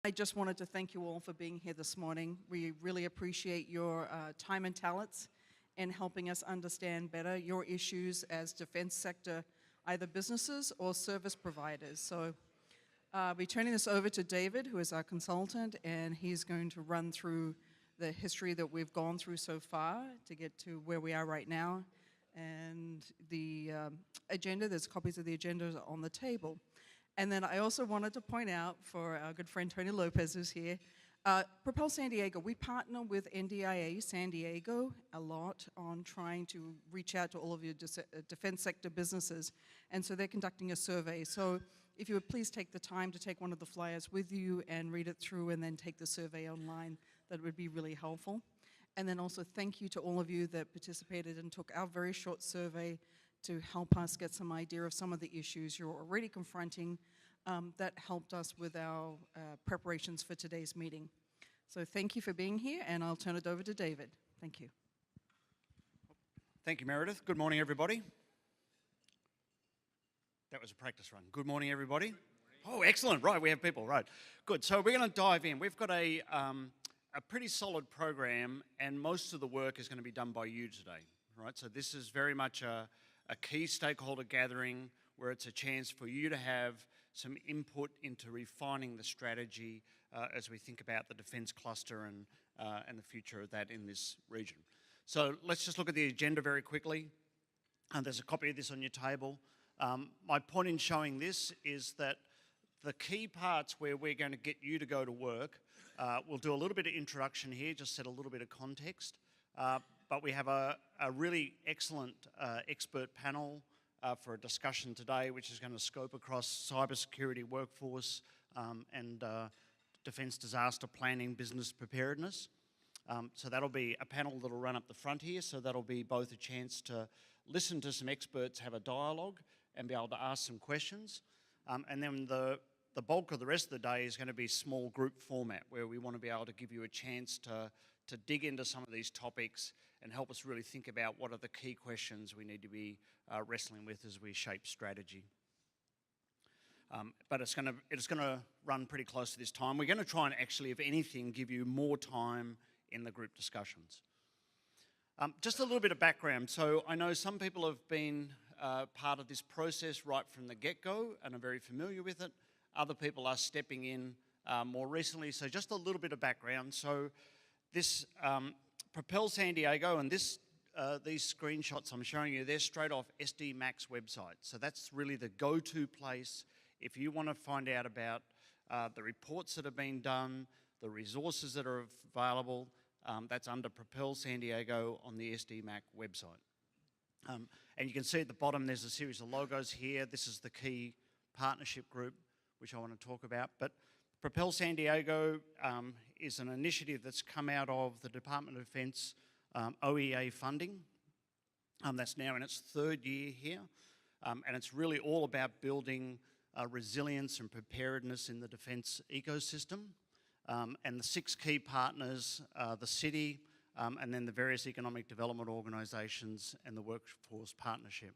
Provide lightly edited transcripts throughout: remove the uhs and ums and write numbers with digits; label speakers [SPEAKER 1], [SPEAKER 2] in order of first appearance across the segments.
[SPEAKER 1] I just wanted to thank you all for being here this morning. We really appreciate your time and talents in helping us understand better your issues as defense sector, either businesses or service providers. So I'll be turning this over to David, who is our consultant, and he's going to run through the history that we've gone through so far to get to where we are right now. And the agenda, there's copies of the agenda on the table. And then I also wanted to point out for our good friend Tony Lopez, who's here, Propel San Diego, we partner with NDIA San Diego a lot on trying to reach out to all of your defense sector businesses. And so they're conducting a survey. So if you would please take the time to take one of the flyers with you and read it through and then take the survey online, that would be really helpful. And then also thank you to all of you that participated and took our very short survey to help us get some idea of some of the issues you're already confronting that helped us with our preparations for today's meeting. So thank you for being here, and I'll turn it over to David. Thank you.
[SPEAKER 2] Thank you, Meredith. Good morning, everybody. That was a practice run. Good morning, everybody. Oh, excellent. Right, we have people. Right. Good. So we're going to dive in. We've got a pretty solid program, and most of the work is going to be done by you today. Right. So this is very much a key stakeholder gathering where it's a chance for you to have some input into refining the strategy as we think about the defence cluster and the future of that in this region. So let's just look at the agenda very quickly. There's a copy of this on your table. My point in showing this is that the key parts where we're going to get you to go to work, we'll do a little bit of introduction here, just set a little bit of context. But we have a really excellent expert panel for a discussion today, which is going to scope across cybersecurity workforce and defence disaster planning, business preparedness. So that'll be a panel that'll run up the front here. So that'll be both a chance to listen to some experts, have a dialogue, and be able to ask some questions. And then the bulk of the rest of the day is going to be small group format, where we want to be able to give you a chance to dig into some of these topics and help us really think about what are the key questions we need to be wrestling with as we shape strategy. But it's going to run pretty close to this time. We're going to try and actually, if anything, give you more time in the group discussions. Just a little bit of background. So I know some people have been part of this process right from the get-go and are very familiar with it. Other people are stepping in more recently. So just a little bit of background. So this Propel San Diego and these screenshots I'm showing you, they're straight off SD Mac's website. So that's really the go-to place if you want to find out about the reports that have been done, the resources that are available. That's under Propel San Diego on the SD Mac website. And you can see at the bottom there's a series of logos here. This is the key partnership group, which I want to talk about. But Propel San Diego is an initiative that's come out of the Department of Defence OEA funding. That's now in its third year here. And it's really all about building resilience and preparedness in the defence ecosystem. And the 6 key partners, the city, and then the various economic development organisations and the workforce partnership.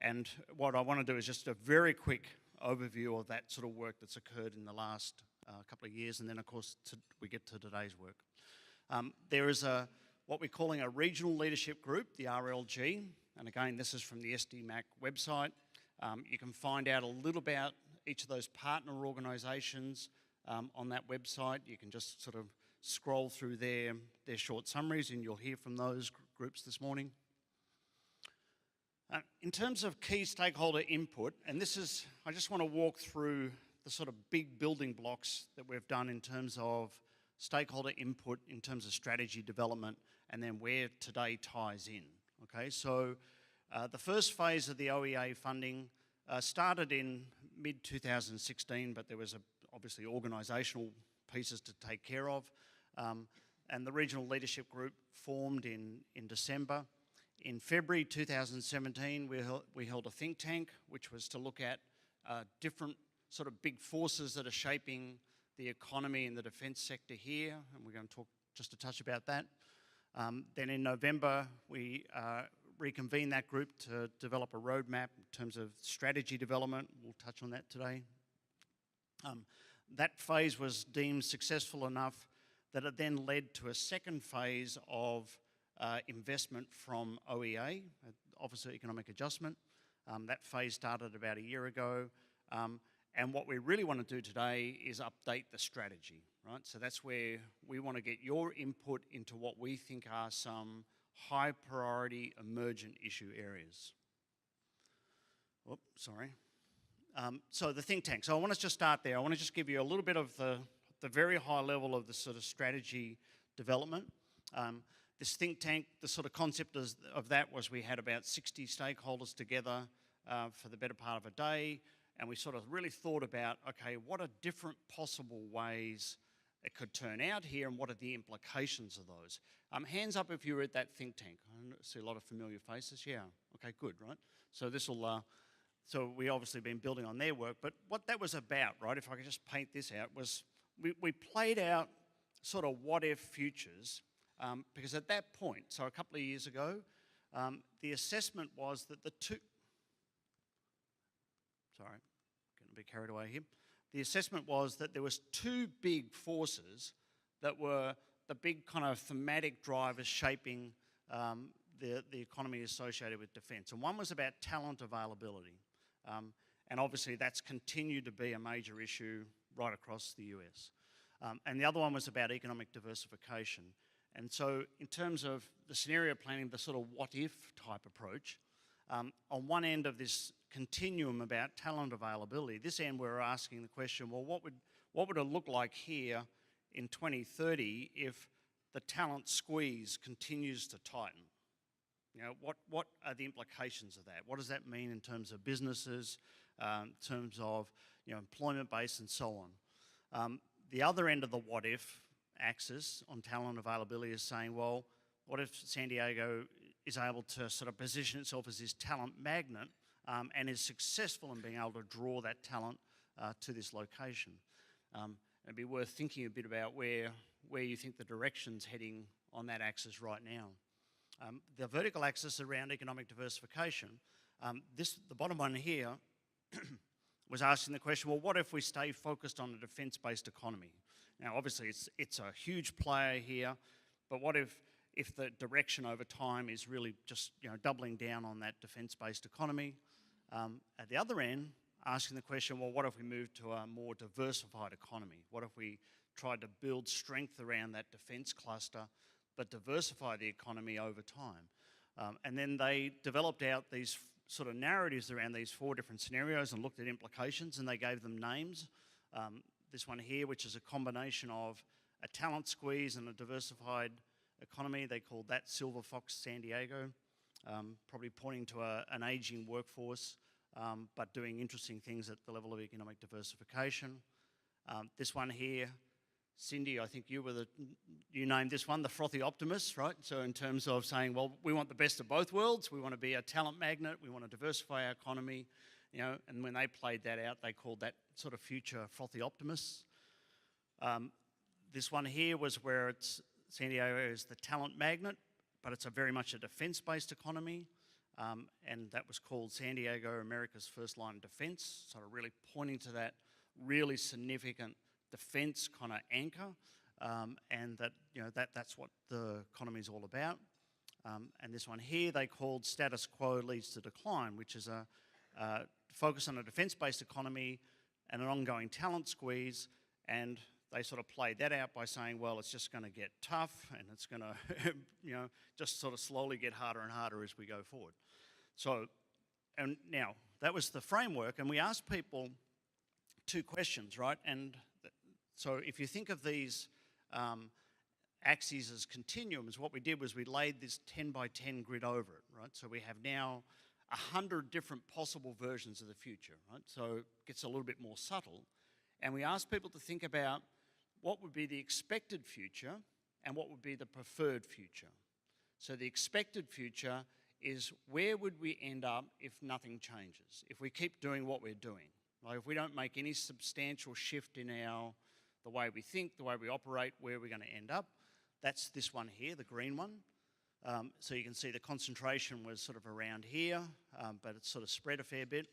[SPEAKER 2] And what I want to do is just a very quick overview of that sort of work that's occurred in the last couple of years, and then of course we get to today's work. There is what we're calling a regional leadership group, the RLG, and again this is from the SDMAC website. You can find out a little about each of those partner organisations on that website. You can just sort of scroll through their short summaries and you'll hear from those groups this morning. In terms of key stakeholder input, and this is, I just want to walk through the sort of big building blocks that we've done in terms of stakeholder input, in terms of strategy development, and then where today ties in. Okay, so the first phase of the OEA funding started in mid-2016, but there was obviously organisational pieces to take care of. And the regional leadership group formed in December. In February 2017, we held a think tank, which was to look at different sort of big forces that are shaping the economy in the defence sector here, and we're going to talk just a touch about that. Then in November, we reconvened that group to develop a roadmap in terms of strategy development. We'll touch on that today. that phase was deemed successful enough that it then led to a second phase of investment from OEA, Office of Economic Adjustment. That phase started about a year ago. And what we really want to do today is update the strategy, right? So that's where we want to get your input into what we think are some high priority emergent issue areas. Oops, sorry. So the think tank. So I want to just start there. I want to just give you a little bit of the very high level of the sort of strategy development. This think tank, the sort of concept of that was we had about 60 stakeholders together for the better part of a day, and we sort of really thought about, okay, what are different possible ways it could turn out here, and what are the implications of those? Hands up if you were at that think tank. I see a lot of familiar faces. Yeah, okay, good, right? So this will, so we obviously been building on their work, but what that was about, right, if I could just paint this out, was we played out sort of what if futures, because at that point, so a couple of years ago, the assessment was that the two, sorry, getting a bit carried away here. The assessment was that there was two big forces that were the big kind of thematic drivers shaping the economy associated with defence. And one was about talent availability. And obviously that's continued to be a major issue right across the US. And the other one was about economic diversification. And so in terms of the scenario planning, the sort of what-if type approach, on one end of this continuum about talent availability, this end we're asking the question, well, what would it look like here in 2030 if the talent squeeze continues to tighten? You know, what are the implications of that? What does that mean in terms of businesses, in terms of, you know, employment base and so on? The other end of the what-if axis on talent availability is saying, well, what if San Diego is able to sort of position itself as this talent magnet and is successful in being able to draw that talent to this location? It'd be worth thinking a bit about where you think the direction's heading on that axis right now. The vertical axis around economic diversification, the bottom one here was asking the question, well, what if we stay focused on a defence-based economy? Now, obviously, it's a huge player here, but what if the direction over time is really just, you know, doubling down on that defence-based economy? At the other end, asking the question, well, what if we move to a more diversified economy? What if we tried to build strength around that defence cluster, but diversify the economy over time? And then they developed out these sort of narratives around these four different scenarios and looked at implications, and they gave them names. This one here, which is a combination of a talent squeeze and a diversified economy, they called that Silver Fox San Diego, probably pointing to an ageing workforce, but doing interesting things at the level of economic diversification. This one here, Cindy, I think you named this one the frothy optimist, right? So in terms of saying, well, we want the best of both worlds. We want to be a talent magnet. We want to diversify our economy, you know. And when they played that out, they called that sort of future frothy optimists. This one here was where San Diego is the talent magnet, but it's very much a defence-based economy. And that was called San Diego, America's first line of defence, sort of really pointing to that really significant defence kind of anchor, and that, you know, that's what the economy is all about. And this one here they called status quo leads to decline, which is a focus on a defence-based economy and an ongoing talent squeeze. And they sort of played that out by saying, well, it's just going to get tough and it's going to, you know, just sort of slowly get harder and harder as we go forward. So, and now that was the framework, and we asked people two questions, right? And so if you think of these axes as continuums, what we did was we laid this 10 by 10 grid over it, right? So we have now 100 different possible versions of the future, right? So it gets a little bit more subtle. And we asked people to think about what would be the expected future and what would be the preferred future. So the expected future is where would we end up if nothing changes, if we keep doing what we're doing? Like if we don't make any substantial shift in the way we think, the way we operate, where we're going to end up. That's this one here, the green one. So you can see the concentration was sort of around here, but it's sort of spread a fair bit.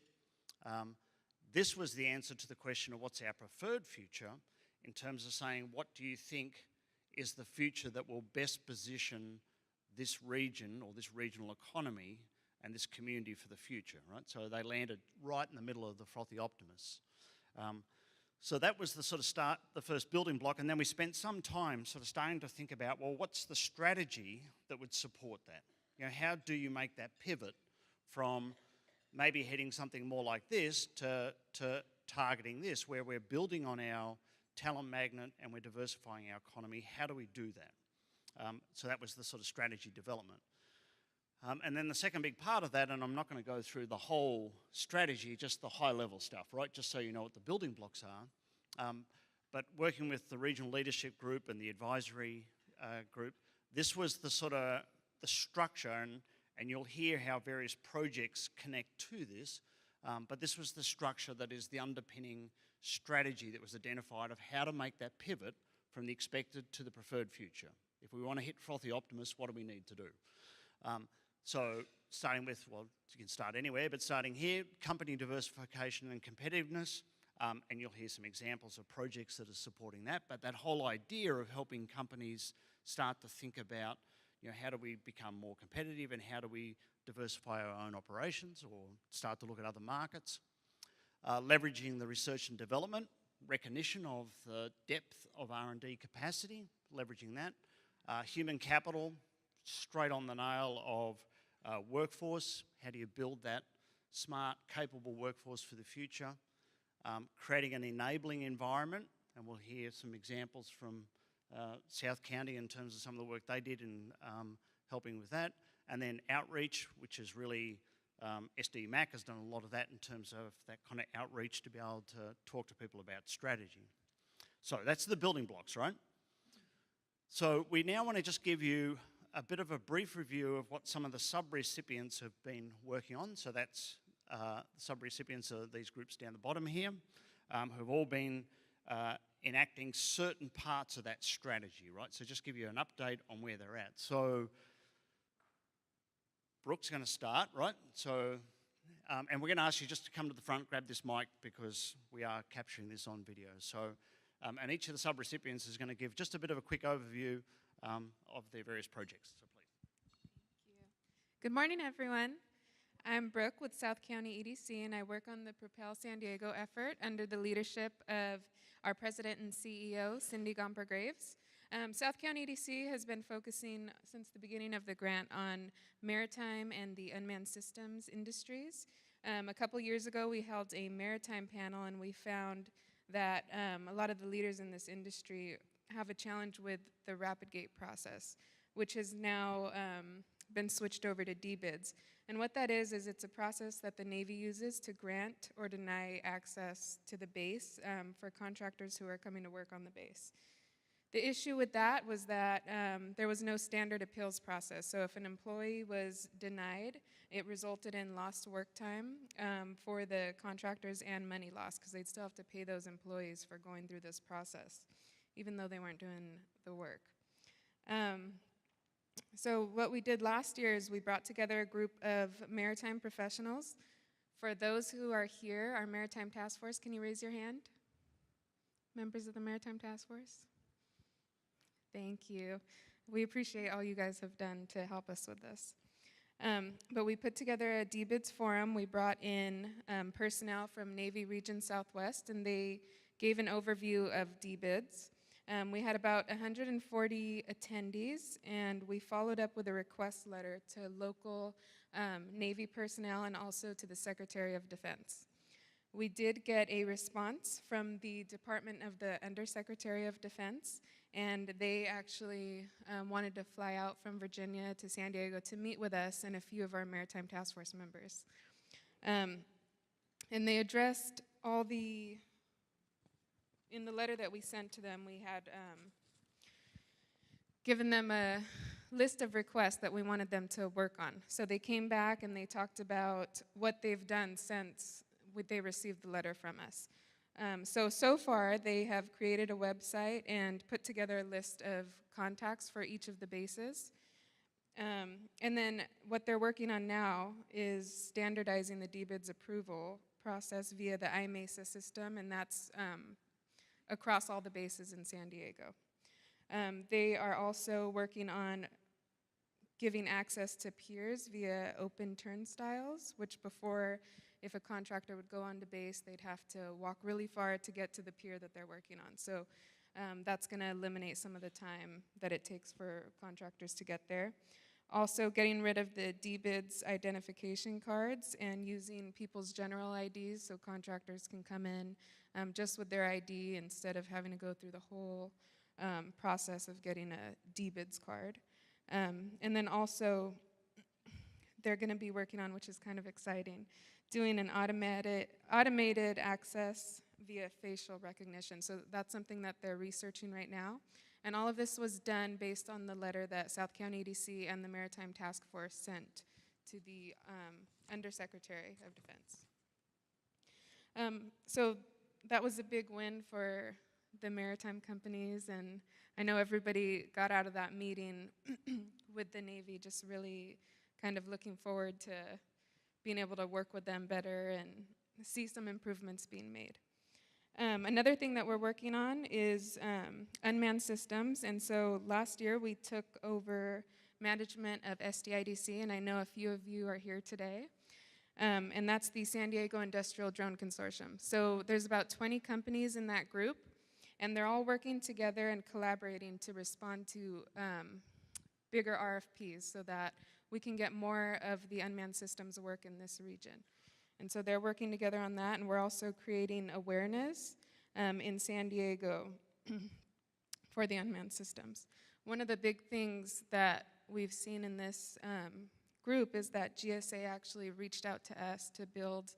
[SPEAKER 2] this was the answer to the question of what's our preferred future in terms of saying, what do you think is the future that will best position this region or this regional economy and this community for the future, right? So they landed right in the middle of the frothy optimists. So that was the sort of start, the first building block, and then we spent some time sort of starting to think about, well, what's the strategy that would support that? You know, how do you make that pivot from maybe heading something more like this to targeting this, where we're building on our talent magnet and we're diversifying our economy? How do we do that? So that was the sort of strategy development. And then the second big part of that, and I'm not going to go through the whole strategy, just the high level stuff, right? Just so you know what the building blocks are. But working with the regional leadership group and the advisory group, this was the sort of the structure, and you'll hear how various projects connect to this, but this was the structure that is the underpinning strategy that was identified of how to make that pivot from the expected to the preferred future. If we want to hit frothy optimists, what do we need to do? So starting with, well, you can start anywhere, but starting here, company diversification and competitiveness, and you'll hear some examples of projects that are supporting that, but that whole idea of helping companies start to think about, you know, how do we become more competitive and how do we diversify our own operations or start to look at other markets. Leveraging the research and development, recognition of the depth of R&D capacity, leveraging that. Human capital, straight on the nail of workforce. How do you build that smart, capable workforce for the future? Creating an enabling environment, and we'll hear some examples from South County in terms of some of the work they did in helping with that. And then outreach, which is really, SDMAC has done a lot of that in terms of that kind of outreach to be able to talk to people about strategy. So that's the building blocks, right? So we now want to just give you a bit of a brief review of what some of the sub-recipients have been working on. So that's the sub-recipients are these groups down the bottom here, who have all been enacting certain parts of that strategy, right? So just give you an update on where they're at. So Brooke's going to start, right? So, and we're going to ask you just to come to the front, grab this mic, because we are capturing this on video. So, and each of the sub-recipients is going to give just a bit of a quick overview of their various projects. So please.
[SPEAKER 3] Thank you. Good morning, everyone. I'm Brooke with South County EDC, and I work on the Propel San Diego effort under the leadership of our president and CEO, Cindy Gomper-Graves. South County EDC has been focusing since the beginning of the grant on maritime and the unmanned systems industries. A couple years ago, we held a maritime panel, and we found that a lot of the leaders in this industry have a challenge with the rapid gate process, which has now been switched over to DBIDs. And what that is it's a process that the Navy uses to grant or deny access to the base for contractors who are coming to work on the base. The issue with that was that there was no standard appeals process. So if an employee was denied, it resulted in lost work time for the contractors and money loss, because they'd still have to pay those employees for going through this process, even though they weren't doing the work. So what we did last year is we brought together a group of maritime professionals. For those who are here, our Maritime Task Force, can you raise your hand? Members of the Maritime Task Force? Thank you. We appreciate all you guys have done to help us with this. But we put together a DBIDS forum. We brought in personnel from Navy Region Southwest, and they gave an overview of DBIDS. We had about 140 attendees, and we followed up with a request letter to local Navy personnel and also to the Secretary of Defense. We did get a response from the Department of the Undersecretary of Defense, and they actually wanted to fly out from Virginia to San Diego to meet with us and a few of our Maritime Task Force members. And they addressed all the, in the letter that we sent to them, we had given them a list of requests that we wanted them to work on. So they came back and they talked about what they've done since they received the letter from us. So far, they have created a website and put together a list of contacts for each of the bases. And then what they're working on now is standardizing the DBIDS approval process via the iMesa system, and that's across all the bases in San Diego. They are also working on giving access to peers via open turnstiles, which before, if a contractor would go onto base, they'd have to walk really far to get to the pier that they're working on. So that's going to eliminate some of the time that it takes for contractors to get there. Also getting rid of the DBIDS identification cards and using people's general IDs so contractors can come in just with their ID instead of having to go through the whole process of getting a DBIDS card. And then also, they're going to be working on, which is kind of exciting, doing an automated access via facial recognition. So that's something that they're researching right now. And all of this was done based on the letter that South County EDC and the Maritime Task Force sent to the Undersecretary of Defense. So that was a big win for the maritime companies, and I know everybody got out of that meeting with the Navy just really kind of looking forward to being able to work with them better and see some improvements being made. Another thing that we're working on is unmanned systems, and so last year we took over management of SDIDC, and I know a few of you are here today, and that's the San Diego Industrial Drone Consortium. So there's about 20 companies in that group, and they're all working together and collaborating to respond to bigger RFPs so that we can get more of the unmanned systems work in this region. And so they're working together on that, and we're also creating awareness in San Diego for the unmanned systems. One of the big things that we've seen in this group is that GSA actually reached out to us to build,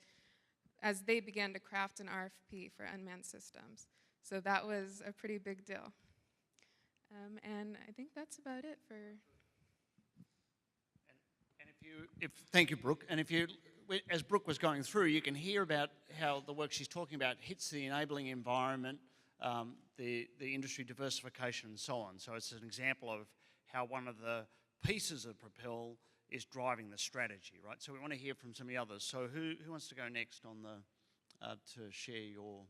[SPEAKER 3] as they began to craft an RFP for unmanned systems. So that was a pretty big deal. And I think that's about it for...
[SPEAKER 2] Thank you, Brooke. And as Brooke was going through, you can hear about how the work she's talking about hits the enabling environment, the industry diversification, and so on. So it's an example of how one of the pieces of Propel is driving the strategy, right? So we want to hear from some of the others. So who wants to go next on the to share your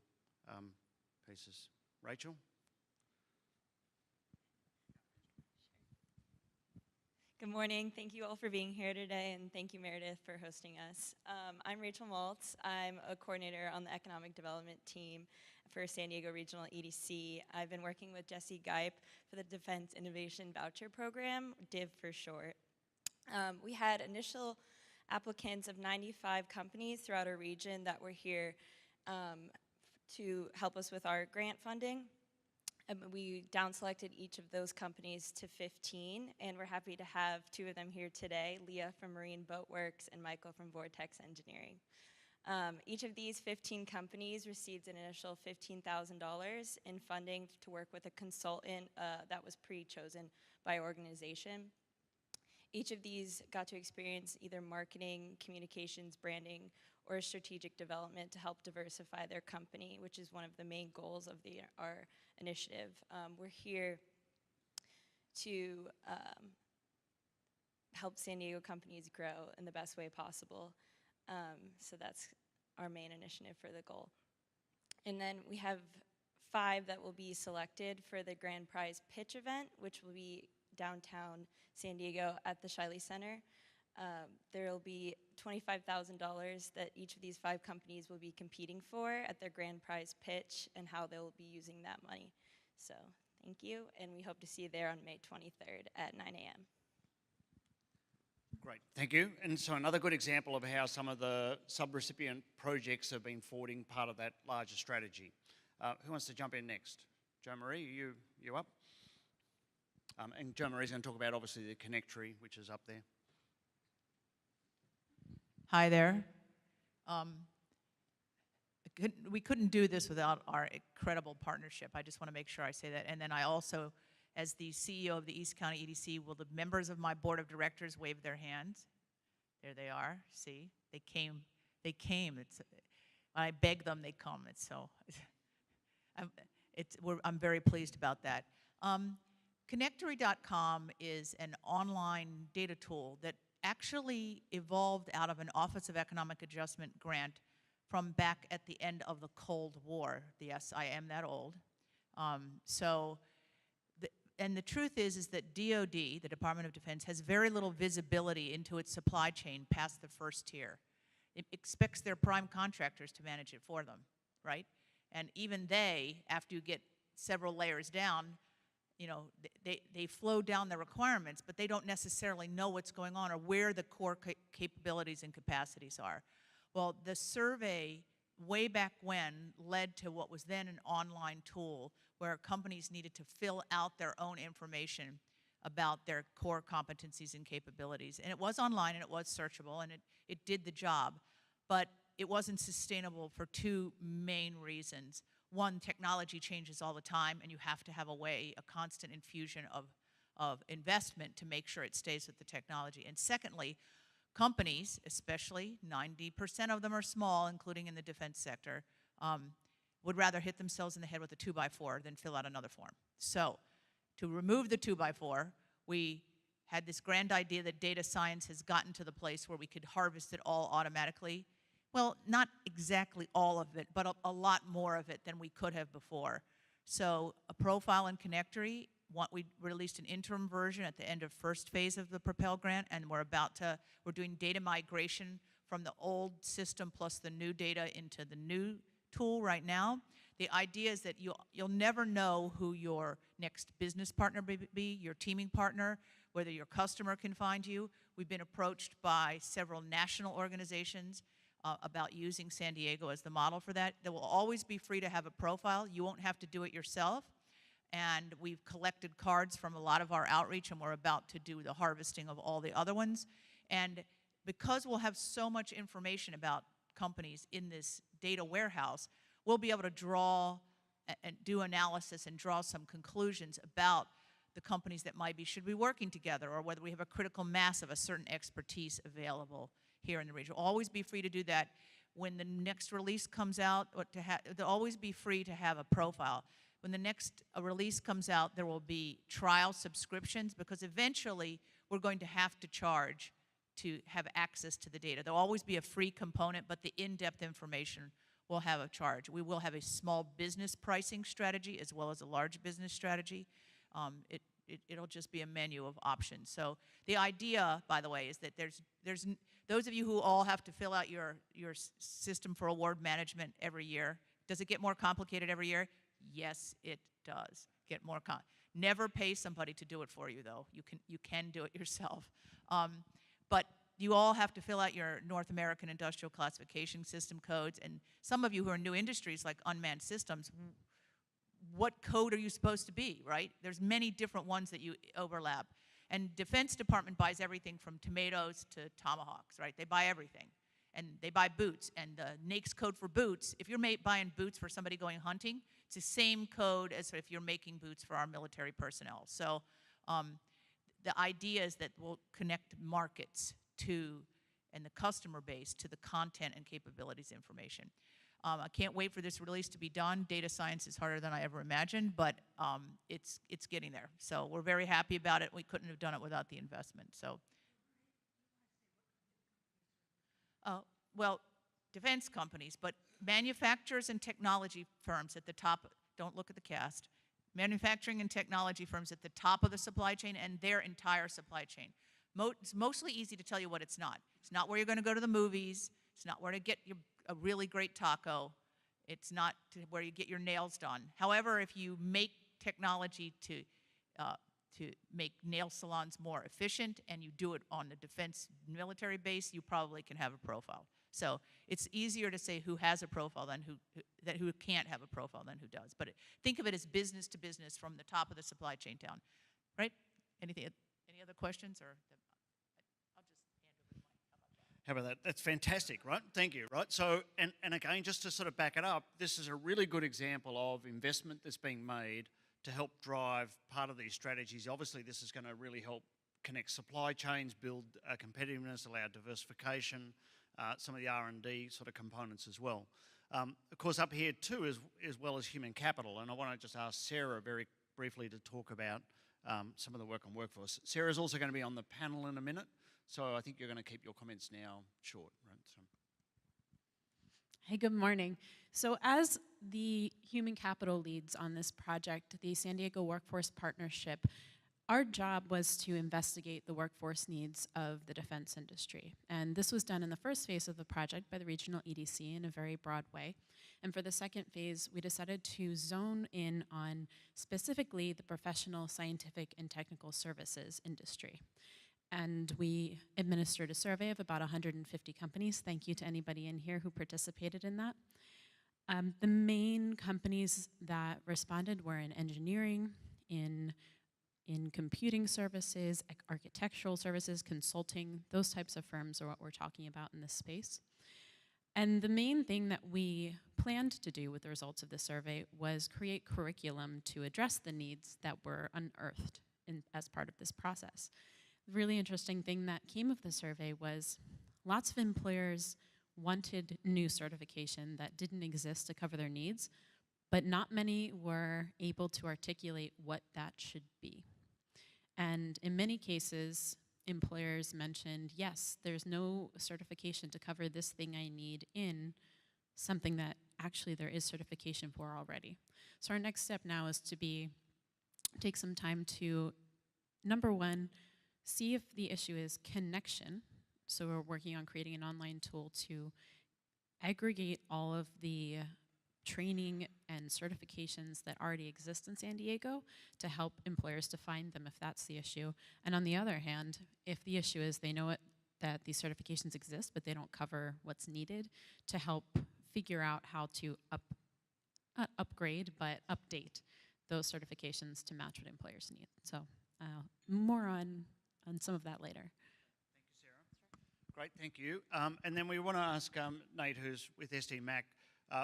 [SPEAKER 2] pieces? Rachel?
[SPEAKER 4] Good morning. Thank you all for being here today, and thank you, Meredith, for hosting us. I'm Rachel Maltz. I'm a coordinator on the economic development team for San Diego Regional EDC. I've been working with Jesse Geip for the Defense Innovation Voucher Program, DIV for short. We had initial applicants of 95 companies throughout our region that were here to help us with our grant funding. We down-selected each of those companies to 15, and we're happy to have 2 of them here today, Leah from Marine Boat Works and Michael from Vortex Engineering. Each of these 15 companies received an initial $15,000 in funding to work with a consultant that was pre-chosen by our organization. Each of these got to experience either marketing, communications, branding, or strategic development to help diversify their company, which is one of the main goals of our initiative. We're here to help San Diego companies grow in the best way possible. So that's our main initiative for the goal. And then we have 5 that will be selected for the grand prize pitch event, which will be downtown San Diego at the Shiley Center. There will be $25,000 that each of these 5 companies will be competing for at their grand prize pitch and how they will be using that money. So thank you, and we hope to see you there on May 23rd at 9 a.m.
[SPEAKER 2] Great, thank you. And so another good example of how some of the sub-recipient projects have been forwarding part of that larger strategy. Who wants to jump in next? Jo Marie, you up? And Jo Marie's going to talk about, obviously, the connectory, which is up there.
[SPEAKER 5] Hi there. We couldn't do this without our incredible partnership. I just want to make sure I say that. And then I also, as the CEO of the East County EDC, will the members of my board of directors wave their hands? There they are. See, they came. They came. It's when I beg them, they come. It's so. I'm very pleased about that. Connectory.com is an online data tool that actually evolved out of an Office of Economic Adjustment grant from back at the end of the Cold War. Yes, I am that old. And the truth is that DoD, the Department of Defense, has very little visibility into its supply chain past the first tier. It expects their prime contractors to manage it for them, right? And even they, after you get several layers down, you know, they flow down the requirements, but they don't necessarily know what's going on or where the core capabilities and capacities are. Well, the survey way back when led to what was then an online tool where companies needed to fill out their own information about their core competencies and capabilities. And it was online and it was searchable and it did the job, but it wasn't sustainable for two main reasons. One, technology changes all the time and you have to have a constant infusion of investment to make sure it stays with the technology. And secondly, companies, especially 90% of them are small, including in the defense sector, would rather hit themselves in the head with a 2x4 than fill out another form. So to remove the 2x4, we had this grand idea that data science has gotten to the place where we could harvest it all automatically. Well, not exactly all of it, but a lot more of it than we could have before. So a profile and connectory, we released an interim version at the end of first phase of the Propel grant, and we're doing data migration from the old system plus the new data into the new tool right now. The idea is that you'll never know who your next business partner may be, your teaming partner, whether your customer can find you. We've been approached by several national organizations about using San Diego as the model for that. There will always be free to have a profile. You won't have to do it yourself. And we've collected cards from a lot of our outreach, and we're about to do the harvesting of all the other ones. And because we'll have so much information about companies in this data warehouse, we'll be able to draw and do analysis and draw some conclusions about the companies that should be working together, or whether we have a critical mass of a certain expertise available here in the region. We'll always be free to do that. When the next release comes out, they'll always be free to have a profile. When the next release comes out, there will be trial subscriptions, because eventually we're going to have to charge to have access to the data. There'll always be a free component, but the in-depth information will have a charge. We will have a small business pricing strategy as well as a large business strategy. It'll just be a menu of options. So the idea, by the way, is that there's those of you who all have to fill out your system for award management every year. Does it get more complicated every year? Yes, it does get more Never pay somebody to do it for you, though. You can do it yourself. But you all have to fill out your North American Industrial Classification System codes, and some of you who are in new industries like unmanned systems, what code are you supposed to be, right? There's many different ones that you overlap. And Defense Department buys everything from tomatoes to tomahawks, right? They buy everything. And they buy boots. And the NAICS code for boots, if you're buying boots for somebody going hunting, it's the same code as if you're making boots for our military personnel. So the idea is that we'll connect markets and the customer base to the content and capabilities information. I can't wait for this release to be done. Data science is harder than I ever imagined, but it's getting there. So we're very happy about it. We couldn't have done it without the investment. So, well, defense companies, but manufacturers and technology firms at the top. Don't look at the cast. Manufacturing and technology firms at the top of the supply chain and their entire supply chain. It's mostly easy to tell you what it's not. It's not where you're going to go to the movies. It's not where to get a really great taco. It's not where you get your nails done. However, if you make technology to make nail salons more efficient and you do it on the defense military base, you probably can have a profile. So it's easier to say who has a profile than who can't have a profile than who does. But think of it as business to business from the top of the supply chain down, right? Any other questions, or? I'll just hand over the mic.
[SPEAKER 2] How about that? That's fantastic, right? Thank you, right? So, and again, just to sort of back it up, this is a really good example of investment that's being made to help drive part of these strategies. Obviously, this is going to really help connect supply chains, build competitiveness, allow diversification, some of the R&D sort of components as well. Of course, up here too, as well as human capital, and I want to just ask Sarah very briefly to talk about some of the work on workforce. Sarah's also going to be on the panel in a minute, so I think you're going to keep your comments now short, right? So.
[SPEAKER 6] Hey, good morning. So as the human capital leads on this project, the San Diego Workforce Partnership, our job was to investigate the workforce needs of the defense industry. And this was done in the first phase of the project by the regional EDC in a very broad way. And for the second phase, we decided to zone in on specifically the professional, scientific, and technical services industry. And we administered a survey of about 150 companies. Thank you to anybody in here who participated in that. The main companies that responded were in engineering, in computing services, architectural services, consulting. Those types of firms are what we're talking about in this space. And the main thing that we planned to do with the results of the survey was create curriculum to address the needs that were unearthed as part of this process. The really interesting thing that came of the survey was lots of employers wanted new certification that didn't exist to cover their needs, but not many were able to articulate what that should be. And in many cases, employers mentioned, yes, there's no certification to cover this thing I need in something that actually there is certification for already. So our next step now is to take some time to, number one, see if the issue is connection. So we're working on creating an online tool to aggregate all of the training and certifications that already exist in San Diego to help employers to find them if that's the issue. And on the other hand, if the issue is they know that these certifications exist but they don't cover what's needed, to help figure out how to not upgrade but update those certifications to match what employers need. So more on some of that later.
[SPEAKER 2] Thank you, Sarah. Great, thank you. And then we want to ask Nate, who's with SDMAC,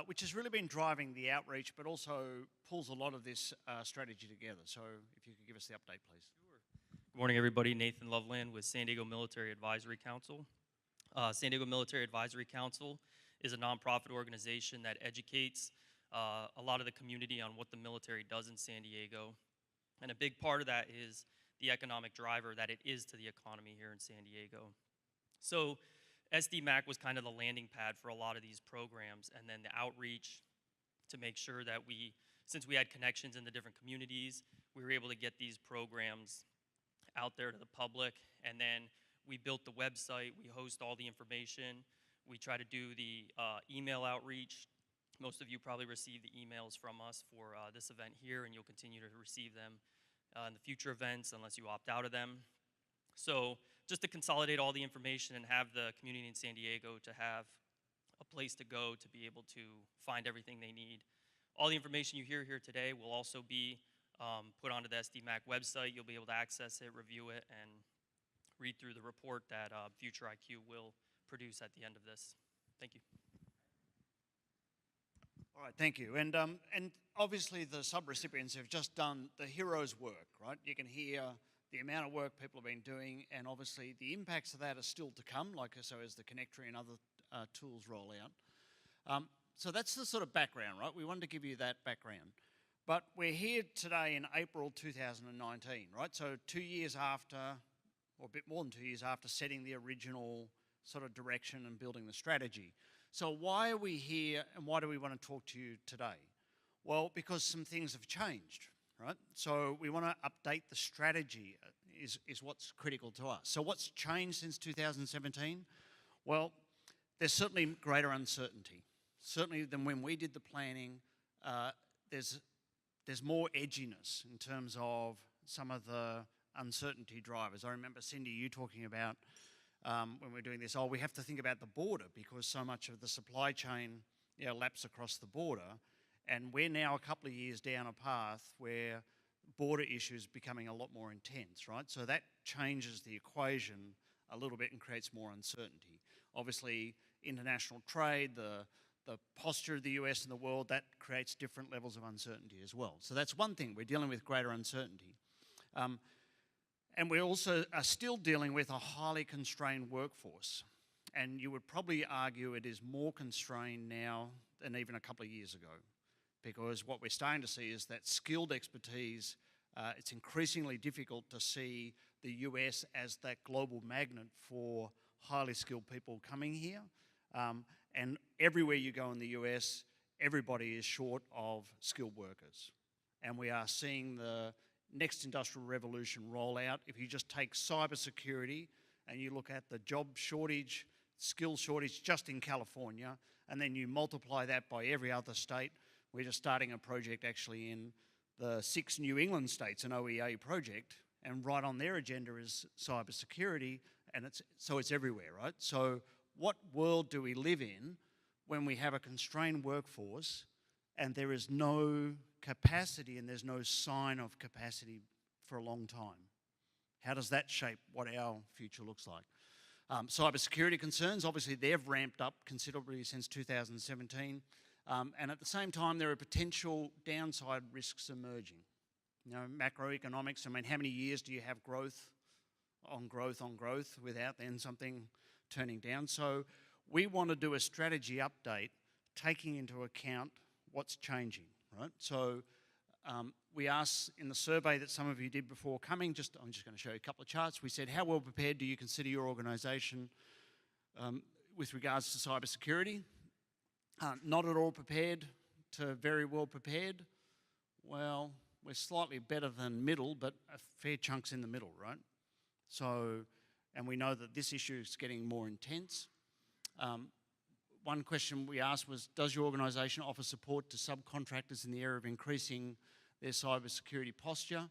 [SPEAKER 2] which has really been driving the outreach, but also pulls a lot of this strategy together. So if you could give us the update, please.
[SPEAKER 7] Good morning, everybody. Nathan Loveland with San Diego Military Advisory Council. San Diego Military Advisory Council is a nonprofit organization that educates a lot of the community on what the military does in San Diego. And a big part of that is the economic driver that it is to the economy here in San Diego. So SDMAC was kind of the landing pad for a lot of these programs, and then the outreach to make sure that since we had connections in the different communities, we were able to get these programs out there to the public. And then we built the website, we host all the information, we try to do the email outreach. Most of you probably received the emails from us for this event here, and you'll continue to receive them in the future events unless you opt out of them. So just to consolidate all the information and have the community in San Diego to have a place to go to be able to find everything they need. All the information you hear here today will also be put onto the SDMAC website. You'll be able to access it, review it, and read through the report that Future IQ will produce at the end of this. Thank you.
[SPEAKER 2] All right, thank you. And obviously the sub-recipients have just done the hero's work, right? You can hear the amount of work people have been doing, and obviously the impacts of that are still to come, like so as the connectory and other tools roll out. So that's the sort of background, right? We wanted to give you that background. But we're here today in April 2019, right? So 2 years after, or a bit more than 2 years after setting the original sort of direction and building the strategy. So why are we here, and why do we want to talk to you today? Well, because some things have changed, right? So we want to update the strategy is what's critical to us. So what's changed since 2017? Well, there's certainly greater uncertainty. Certainly than when we did the planning, there's more edginess in terms of some of the uncertainty drivers. I remember, Cindy, you talking about when we're doing this, we have to think about the border because so much of the supply chain laps across the border. And we're now a couple of years down a path where border issues becoming a lot more intense, right? So that changes the equation a little bit and creates more uncertainty. Obviously, international trade, the posture of the US in the world, that creates different levels of uncertainty as well. So that's one thing, we're dealing with greater uncertainty. And we also are still dealing with a highly constrained workforce. And you would probably argue it is more constrained now than even a couple of years ago. Because what we're starting to see is that skilled expertise, it's increasingly difficult to see the US as that global magnet for highly skilled people coming here. and everywhere you go in the US, everybody is short of skilled workers. And we are seeing the next industrial revolution roll out. If you just take cybersecurity and you look at the job shortage, skill shortage just in California, and then you multiply that by every other state. We're just starting a project actually in the 6 New England states, an OEA project, and right on their agenda is cybersecurity, and it's everywhere, right? So what world do we live in when we have a constrained workforce and there is no capacity and there's no sign of capacity for a long time? How does that shape what our future looks like? Cybersecurity concerns, obviously they've ramped up considerably since 2017. And at the same time, there are potential downside risks emerging. You know, macroeconomics, I mean, how many years do you have growth on growth on growth without then something turning down? So we want to do a strategy update taking into account what's changing, right? So we asked in the survey that some of you did before coming, I'm just going to show you a couple of charts. We said, how well prepared do you consider your organisation with regards to cybersecurity? Not at all prepared to very well prepared. Well, we're slightly better than middle, but a fair chunk's in the middle, right? So, and we know that this issue is getting more intense. One question we asked was, does your organisation offer support to subcontractors in the area of increasing their cybersecurity posture?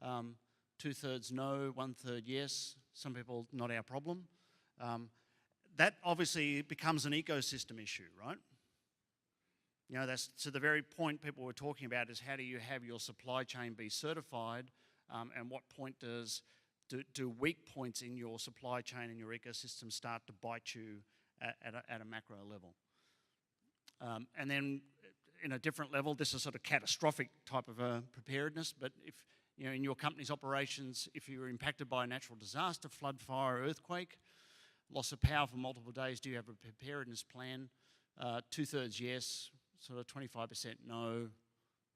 [SPEAKER 2] 2/3 no, 1/3 yes. Some people, not our problem. That obviously becomes an ecosystem issue, right? You know, that's to the very point people were talking about is how do you have your supply chain be certified, and what point do weak points in your supply chain and your ecosystem start to bite you at a macro level? And then in a different level, this is sort of catastrophic type of a preparedness, but if, you know, in your company's operations, if you were impacted by a natural disaster, flood, fire, earthquake, loss of power for multiple days, do you have a preparedness plan? 2/3 yes, sort of 25% no.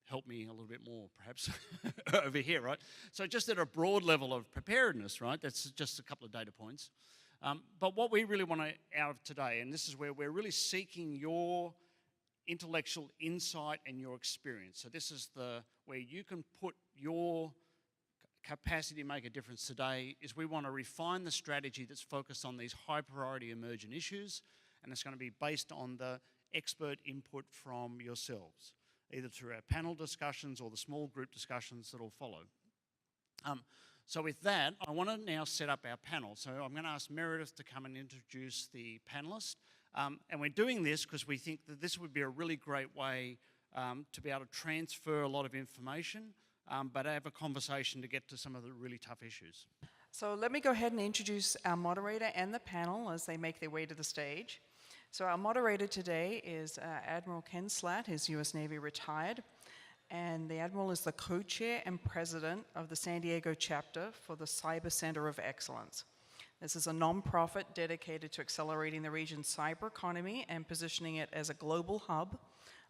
[SPEAKER 2] Help me a little bit more, perhaps, over here, right? So just at a broad level of preparedness, right? That's just a couple of data points. But what we really want out of today, and this is where we're really seeking your intellectual insight and your experience. So this is where you can put your capacity to make a difference today, is we want to refine the strategy that's focused on these high priority emergent issues, and it's going to be based on the expert input from yourselves, either through our panel discussions or the small group discussions that will follow. So with that, I want to now set up our panel. So I'm going to ask Meredith to come and introduce the panelist. And we're doing this because we think that this would be a really great way to be able to transfer a lot of information, but have a conversation to get to some of the really tough issues.
[SPEAKER 1] So let me go ahead and introduce our moderator and the panel as they make their way to the stage. So our moderator today is Admiral Ken Slatt, who's US Navy retired, and the Admiral is the co-chair and president of the San Diego chapter for the Cyber Center of Excellence. This is a nonprofit dedicated to accelerating the region's cyber economy and positioning it as a global hub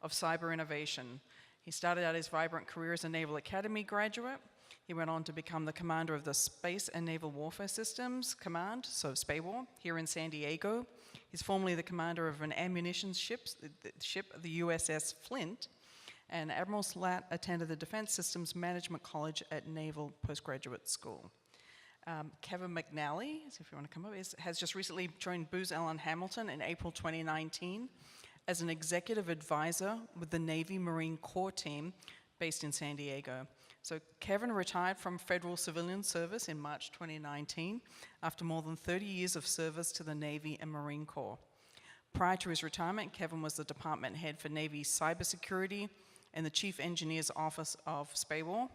[SPEAKER 1] of cyber innovation. He started out his vibrant career as a Naval Academy graduate. He went on to become the commander of the Space and Naval Warfare Systems Command, so SPAWAR, here in San Diego. He's formerly the commander of an ammunition ship, the USS Flint, and Admiral Slatt attended the Defense Systems Management College at Naval Postgraduate School. Kevin McNally, if you want to come up, has just recently joined Booz Allen Hamilton in April 2019 as an executive advisor with the Navy Marine Corps team based in San Diego. So Kevin retired from federal civilian service in March 2019 after more than 30 years of service to the Navy and Marine Corps. Prior to his retirement, Kevin was the department head for Navy cybersecurity and the chief engineer's office of SPAWAR.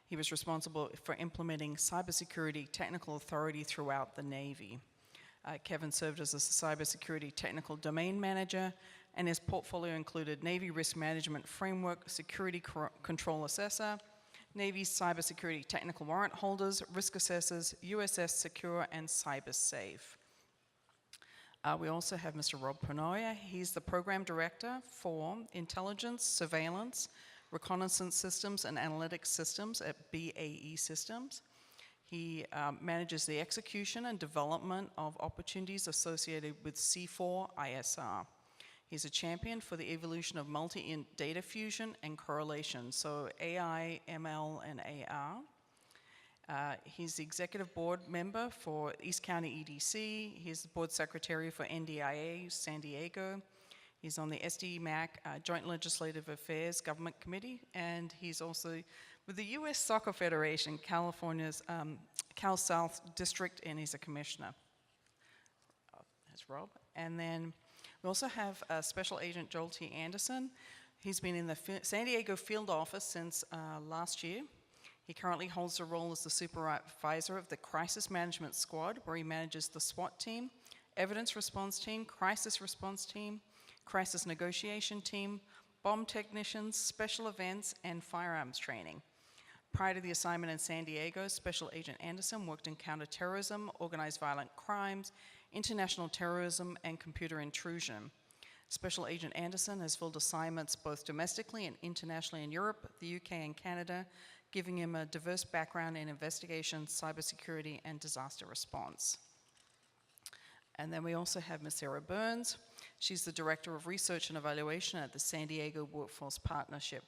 [SPEAKER 1] He was responsible for implementing cybersecurity technical authority throughout the Navy. Kevin served as a cybersecurity technical domain manager, and his portfolio included Navy Risk Management Framework Security Control Assessor, Navy Cybersecurity Technical Warrant Holders, Risk Assessors, USS Secure, and CyberSafe. We also have Mr. Rob Panoia. He's the Program Director for Intelligence, Surveillance, Reconnaissance Systems, and Analytics Systems at BAE Systems. He manages the execution and development of opportunities associated with C4 ISR. He's a champion for the evolution of multi-int data fusion and correlation, so AI, ML, and AR. He's the executive board member for East County EDC. He's the board secretary for NDIA San Diego. He's on the SDMAC Joint Legislative Affairs Government Committee, and he's also with the U.S. Soccer Federation, California's Cal South District, and he's a commissioner. That's Rob. And then we also have Special Agent Joel T. Anderson. He's been in the San Diego field office since last year. He currently holds the role as the supervisor of the Crisis Management Squad, where he manages the SWAT team, Evidence Response Team, Crisis Response Team, Crisis Negotiation Team, bomb technicians, special events, and firearms training. Prior to the assignment in San Diego, Special Agent Anderson worked in counterterrorism, organized violent crimes, international terrorism, and computer intrusion. Special Agent Anderson has filled assignments both domestically and internationally in Europe, the UK, and Canada, giving him a diverse background in investigation, cybersecurity, and disaster response. And then we also have Ms. Sarah Burns. She's the Director of Research and Evaluation at the San Diego Workforce Partnership.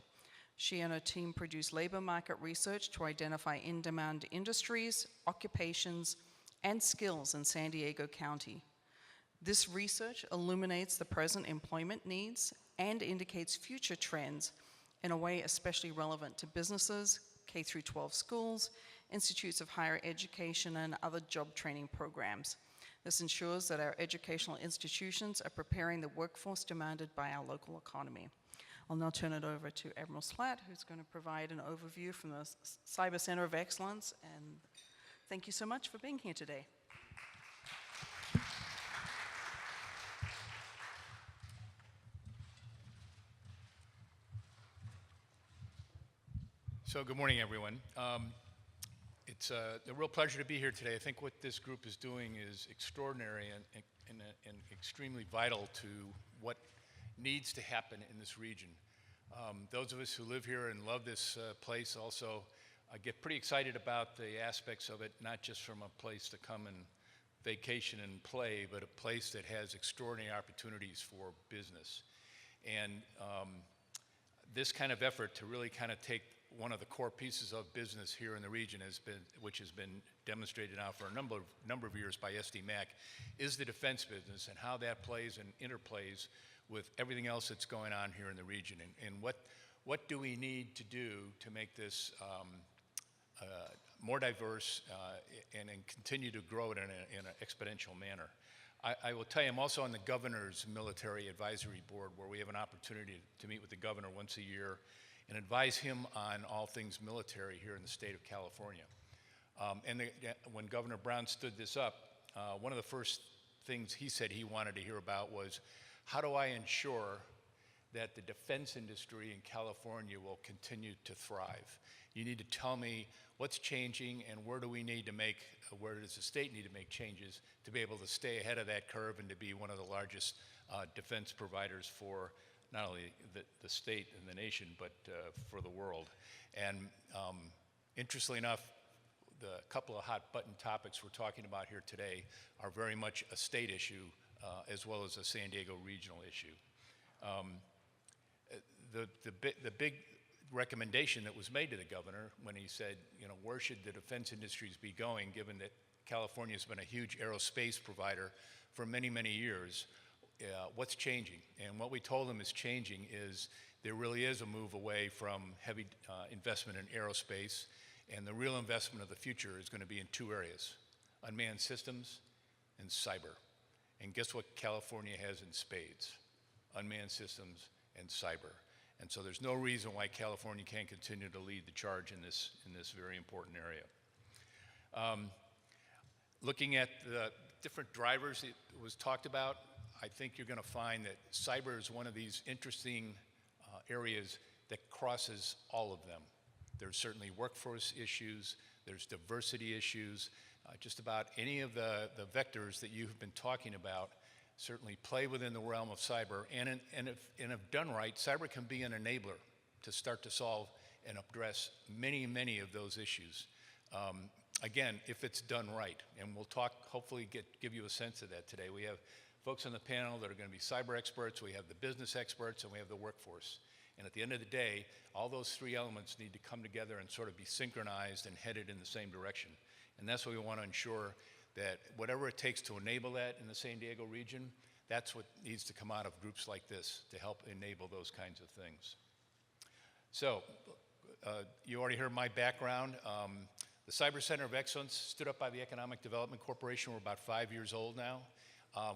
[SPEAKER 1] She and her team produce labor market research to identify in-demand industries, occupations, and skills in San Diego County. This research illuminates the present employment needs and indicates future trends in a way especially relevant to businesses, K-12 schools, institutes of higher education, and other job training programs. This ensures that our educational institutions are preparing the workforce demanded by our local economy. I'll now turn it over to Admiral Slatt, who's going to provide an overview from the Cyber Center of Excellence, and thank you so much for being here today.
[SPEAKER 8] So good morning, everyone. It's a real pleasure to be here today. I think what this group is doing is extraordinary and extremely vital to what needs to happen in this region. Those of us who live here and love this place also get pretty excited about the aspects of it, not just from a place to come and vacation and play, but a place that has extraordinary opportunities for business. And this kind of effort to really kind of take one of the core pieces of business here in the region which has been demonstrated now for a number of years by SDMAC, is the defense business and how that plays and interplays with everything else that's going on here in the region. And what do we need to do to make this more diverse and continue to grow it in an exponential manner? I will tell you, I'm also on the Governor's Military Advisory Board, where we have an opportunity to meet with the Governor once a year and advise him on all things military here in the state of California. When Governor Brown stood this up, one of the first things he said he wanted to hear about was, how do I ensure that the defense industry in California will continue to thrive? You need to tell me what's changing and where does the state need to make changes to be able to stay ahead of that curve and to be one of the largest defense providers for not only the state and the nation, but for the world. And interestingly enough, the couple of hot button topics we're talking about here today are very much a state issue as well as a San Diego regional issue. The big recommendation that was made to the governor when he said, where should the defense industries be going, given that California has been a huge aerospace provider for many, many years, what's changing? And what we told him is changing is there really is a move away from heavy investment in aerospace, and the real investment of the future is going to be in two areas: unmanned systems and cyber. And guess what California has in spades? Unmanned systems and cyber. And so there's no reason why California can't continue to lead the charge in this very important area. Looking at the different drivers it was talked about, I think you're going to find that cyber is one of these interesting areas that crosses all of them. There's certainly workforce issues, there's diversity issues, just about any of the vectors that you've been talking about certainly play within the realm of cyber, and if done right, cyber can be an enabler to start to solve and address many, many of those issues. Again, if it's done right, and we'll talk, hopefully give you a sense of that today. We have folks on the panel that are going to be cyber experts, we have the business experts, and we have the workforce. And at the end of the day, all those three elements need to come together and sort of be synchronized and headed in the same direction. And that's what we want to ensure, that whatever it takes to enable that in the San Diego region, that's what needs to come out of groups like this to help enable those kinds of things. So, you already heard my background. The Cyber Center of Excellence stood up by the Economic Development Corporation. We're about 5 years old now.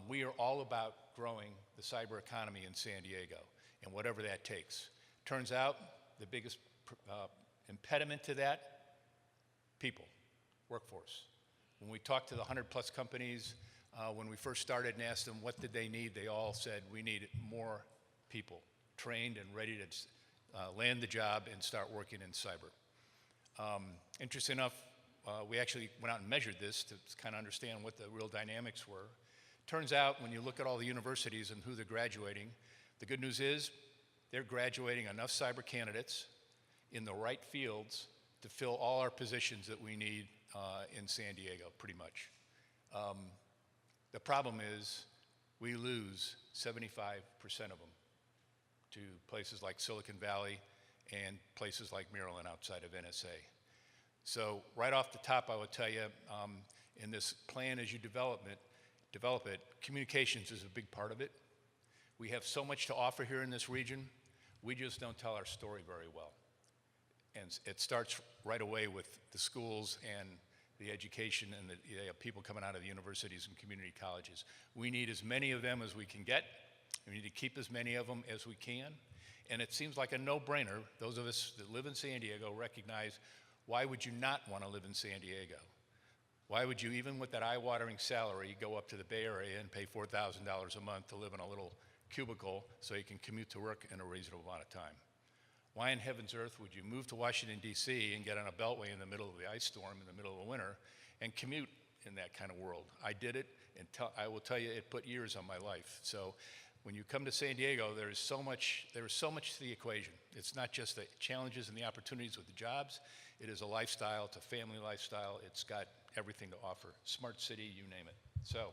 [SPEAKER 8] We are all about growing the cyber economy in San Diego, and whatever that takes. Turns out the biggest impediment to that, people, workforce. When we talked to the 100+ companies, when we first started and asked them what did they need, they all said, we need more people, trained and ready to land the job and start working in cyber. Interesting enough, we actually went out and measured this to kind of understand what the real dynamics were. Turns out, when you look at all the universities and who they're graduating, the good news is they're graduating enough cyber candidates in the right fields to fill all our positions that we need in San Diego, pretty much. The problem is we lose 75% of them to places like Silicon Valley and places like Maryland outside of NSA. So right off the top, I will tell you, in this plan as you develop it, communications is a big part of it. We have so much to offer here in this region, we just don't tell our story very well. And it starts right away with the schools and the education and the people coming out of the universities and community colleges. We need as many of them as we can get. We need to keep as many of them as we can. And it seems like a no-brainer. Those of us that live in San Diego recognize, why would you not want to live in San Diego? Why would you, even with that eye-watering salary, go up to the Bay Area and pay $4,000 a month to live in a little cubicle so you can commute to work in a reasonable amount of time? Why in heaven's earth would you move to Washington, D.C. and get on a beltway in the middle of the ice storm in the middle of the winter and commute in that kind of world? I did it, and I will tell you, it put years on my life. So when you come to San Diego, there is so much to the equation. It's not just the challenges and the opportunities with the jobs. It is a lifestyle, it's a family lifestyle. It's got everything to offer. Smart city, you name it. So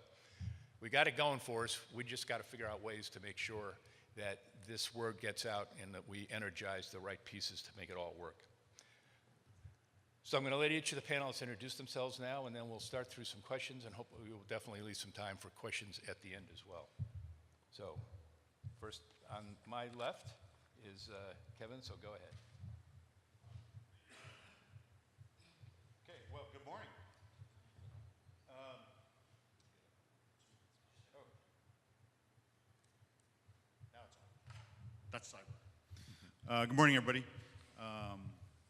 [SPEAKER 8] we got it going for us. We just got to figure out ways to make sure that this word gets out and that we energize the right pieces to make it all work. So I'm going to let each of the panelists introduce themselves now, and then we'll start through some questions, and hopefully we will definitely leave some time for questions at the end as well. So first on my left is Kevin, so go ahead.
[SPEAKER 9] Okay, well, good morning. Now it's on. That's cyber. Good morning, everybody.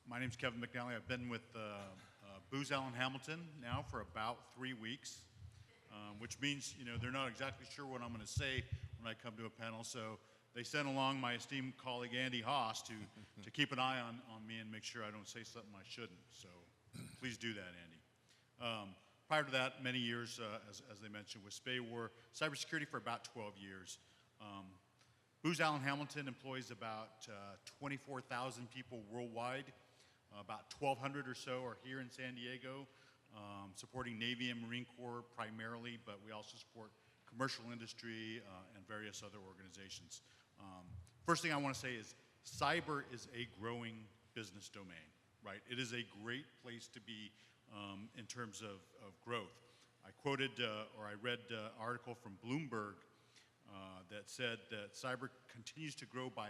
[SPEAKER 9] My name's Kevin McNally. I've been with Booz Allen Hamilton now for about 3 weeks, which means, they're not exactly sure what I'm going to say when I come to a panel. So they sent along my esteemed colleague Andy Haas to keep an eye on me and make sure I don't say something I shouldn't. So please do that, Andy. Prior to that, many years, as they mentioned, with Spay War cybersecurity for about 12 years. Booz Allen Hamilton employs about 24,000 people worldwide. About 1,200 or so are here in San Diego, supporting Navy and Marine Corps primarily, but we also support commercial industry and various other organizations. First thing I want to say is cyber is a growing business domain, right? It is a great place to be in terms of growth. I quoted or I read an article from Bloomberg that said that cyber continues to grow by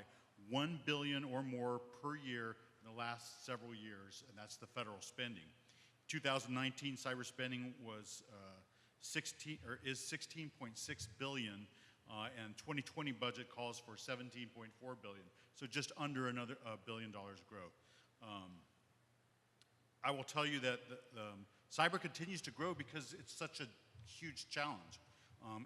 [SPEAKER 9] 1 billion or more per year in the last several years, and that's the federal spending. 2019 cyber spending was is 16.6 billion, and 2020 budget calls for 17.4 billion, so just under another $1 billion growth. I will tell you that cyber continues to grow because it's such a huge challenge.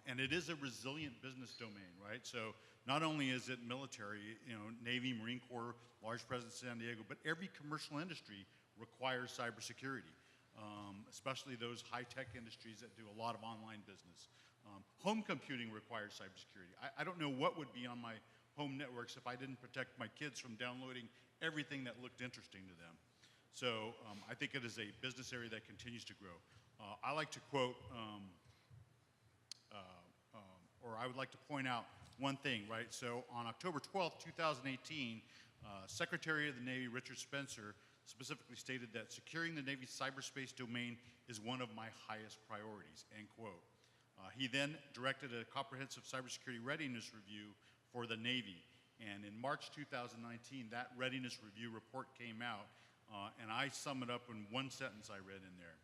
[SPEAKER 9] And it is a resilient business domain, right? So not only is it military, Navy, Marine Corps, large presence in San Diego, but every commercial industry requires cybersecurity, especially those high-tech industries that do a lot of online business. Home computing requires cybersecurity. I don't know what would be on my home networks if I didn't protect my kids from downloading everything that looked interesting to them. So I think it is a business area that continues to grow. I like to quote or I would like to point out one thing, right? So on October 12th, 2018, Secretary of the Navy Richard Spencer specifically stated that securing the Navy's cyberspace domain is one of my highest priorities, end quote. He then directed a comprehensive cybersecurity readiness review for the Navy. And in March 2019, that readiness review report came out, and I sum it up in one sentence I read in there.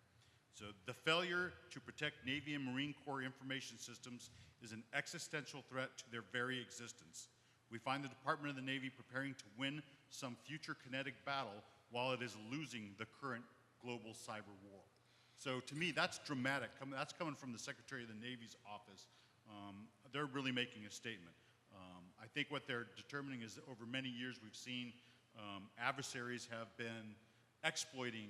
[SPEAKER 9] So the failure to protect Navy and Marine Corps information systems is an existential threat to their very existence. We find the Department of the Navy preparing to win some future kinetic battle while it is losing the current global cyber war. So to me, that's dramatic. That's coming from the Secretary of the Navy's office. They're really making a statement. I think what they're determining is that over many years we've seen adversaries have been exploiting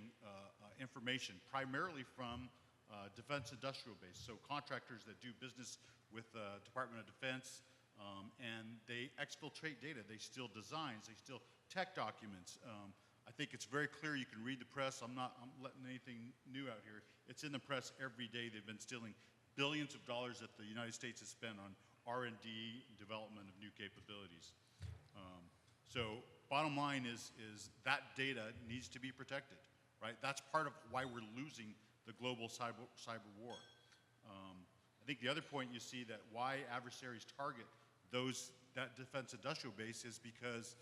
[SPEAKER 9] information, primarily from defense industrial base, so contractors that do business with the Department of Defense, and they exfiltrate data. They steal designs, they steal tech documents. I think it's very clear. You can read the press. I'm letting anything new out here. It's in the press every day. They've been stealing billions of dollars that the United States has spent on R&D, development of new capabilities. So bottom line is that data needs to be protected, right? That's part of why we're losing the global cyber war. I think the other point you see that why adversaries target that defense industrial base is because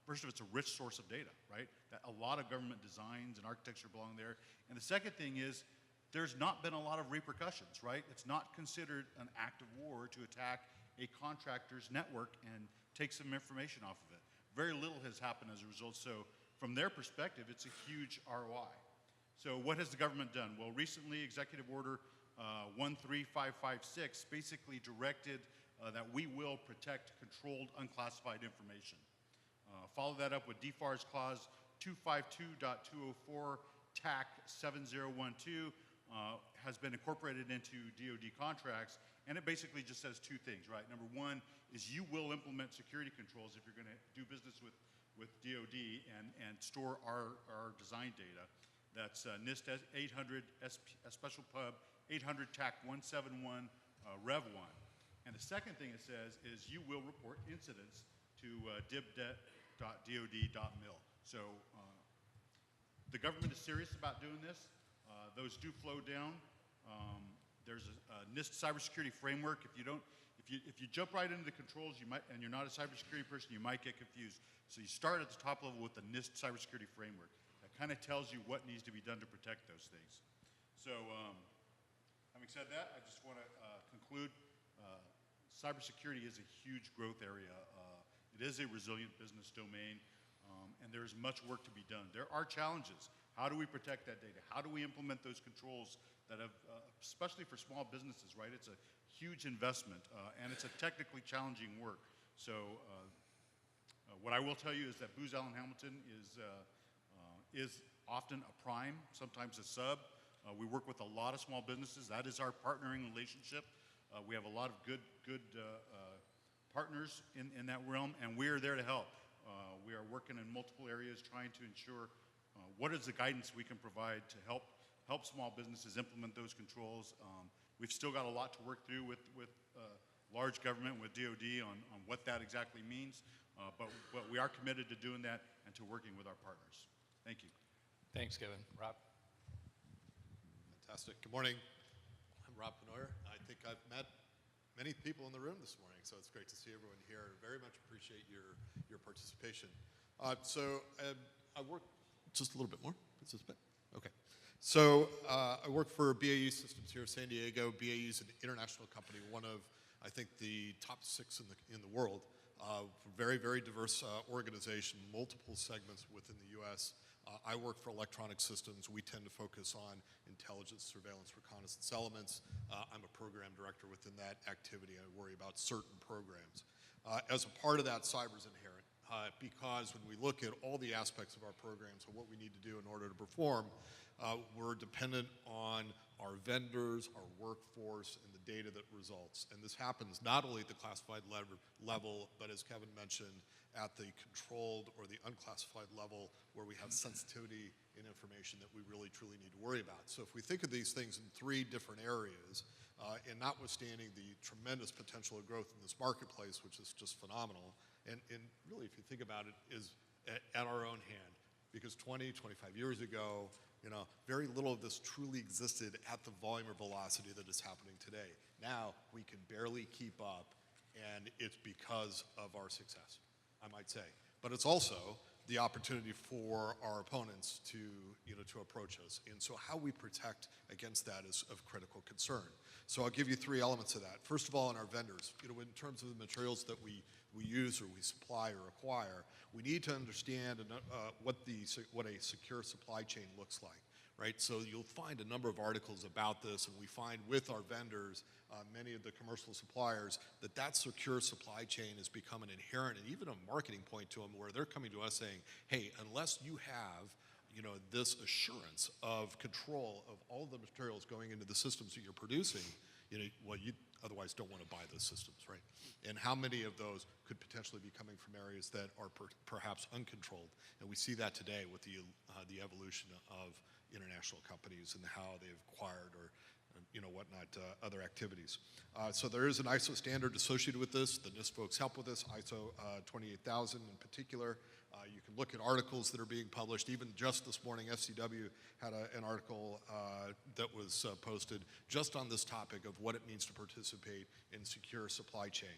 [SPEAKER 9] first of all, it's a rich source of data, right? That a lot of government designs and architecture belong there. And the second thing is there's not been a lot of repercussions, right? It's not considered an act of war to attack a contractor's network and take some information off of it. Very little has happened as a result. So from their perspective, it's a huge ROI. So what has the government done? Well, recently, Executive Order 13556 basically directed that we will protect controlled unclassified information. Follow that up with DFARS Clause 252.204 TAC 7012 has been incorporated into DoD contracts, and it basically just says two things, right? Number one is you will implement security controls if you're going to do business with DoD and store our design data. That's NIST 800 Special Pub 800 TAC 171 Rev 1. And the second thing it says is you will report incidents to dibdet.dod.mil. So the government is serious about doing this. Those do flow down. There's a NIST cybersecurity framework. If you jump right into the controls, and you're not a cybersecurity person, you might get confused. So you start at the top level with the NIST cybersecurity framework. That kind of tells you what needs to be done to protect those things. So having said that, I just want to conclude. Cybersecurity is a huge growth area. It is a resilient business domain, and there's much work to be done. There are challenges. How do we protect that data? How do we implement those controls that have, especially for small businesses, right? It's a huge investment, and it's a technically challenging work. So what I will tell you is that Booz Allen Hamilton is often a prime, sometimes a sub. We work with a lot of small businesses. That is our partnering relationship. We have a lot of good partners in that realm, and we are there to help. We are working in multiple areas trying to ensure what is the guidance we can provide to help small businesses implement those controls. We've still got a lot to work through with large government, with DoD on what that exactly means, but we are committed to doing that and to working with our partners. Thank you.
[SPEAKER 8] Thanks, Kevin. Rob?
[SPEAKER 10] Fantastic. Good morning. I'm Rob Penoyer. I think I've met many people in the room this morning, so it's great to see everyone here. Very much appreciate your participation. I work just a little bit more. Is this bit? Okay. So I work for BAE Systems here in San Diego. BAE is an international company, one of, I think, the top 6 in the world. Very, very diverse organization, multiple segments within the U.S. I work for electronic systems. We tend to focus on intelligence, surveillance, reconnaissance elements. I'm a program director within that activity. I worry about certain programs. As a part of that, cyber is inherent because when we look at all the aspects of our programs and what we need to do in order to perform, we're dependent on our vendors, our workforce, and the data that results. And this happens not only at the classified level, but as Kevin mentioned, at the controlled or the unclassified level where we have sensitivity in information that we really truly need to worry about. So if we think of these things in 3 different areas, and notwithstanding the tremendous potential of growth in this marketplace, which is just phenomenal, and really if you think about it, is at our own hand. Because 20, 25 years ago, very little of this truly existed at the volume or velocity that is happening today. Now we can barely keep up, and it's because of our success, I might say. But it's also the opportunity for our opponents to approach us. And so how we protect against that is of critical concern. So I'll give you 3 elements of that. First of all, in our vendors, in terms of the materials that we use or we supply or acquire, we need to understand what a secure supply chain looks like, right? So you'll find a number of articles about this, and we find with our vendors, many of the commercial suppliers, that secure supply chain has become an inherent and even a marketing point to them, where they're coming to us saying, hey, unless you have this assurance of control of all the materials going into the systems that you're producing, well, you otherwise don't want to buy those systems, right? And how many of those could potentially be coming from areas that are perhaps uncontrolled? And we see that today with the evolution of international companies and how they've acquired or whatnot, other activities. So there is an ISO standard associated with this. The NIST folks help with this, ISO 28000 in particular. You can look at articles that are being published. Even just this morning, FCW had an article that was posted just on this topic of what it means to participate in secure supply chain.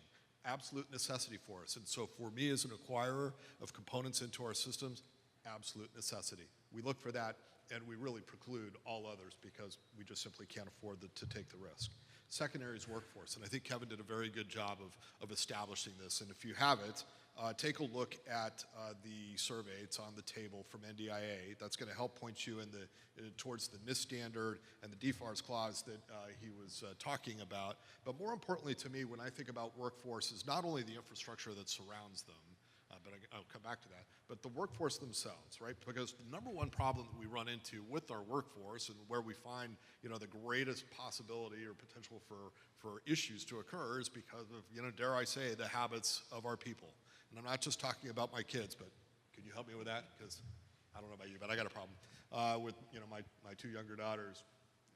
[SPEAKER 10] Absolute necessity for us. And so for me as an acquirer of components into our systems, absolute necessity. We look for that, and we really preclude all others because we just simply can't afford to take the risk. Secondary is workforce, and I think Kevin did a very good job of establishing this. And if you have it, take a look at the survey. It's on the table from NDIA. That's going to help point you towards the NIST standard and the DFARS clause that he was talking about. But more importantly to me, when I think about workforce, is not only the infrastructure that surrounds them, but I'll come back to that, but the workforce themselves, right? Because the number one problem that we run into with our workforce, and where we find the greatest possibility or potential for issues to occur, is because of, dare I say, the habits of our people. And I'm not just talking about my kids, but can you help me with that? Because I don't know about you, but I got a problem with my 2 younger daughters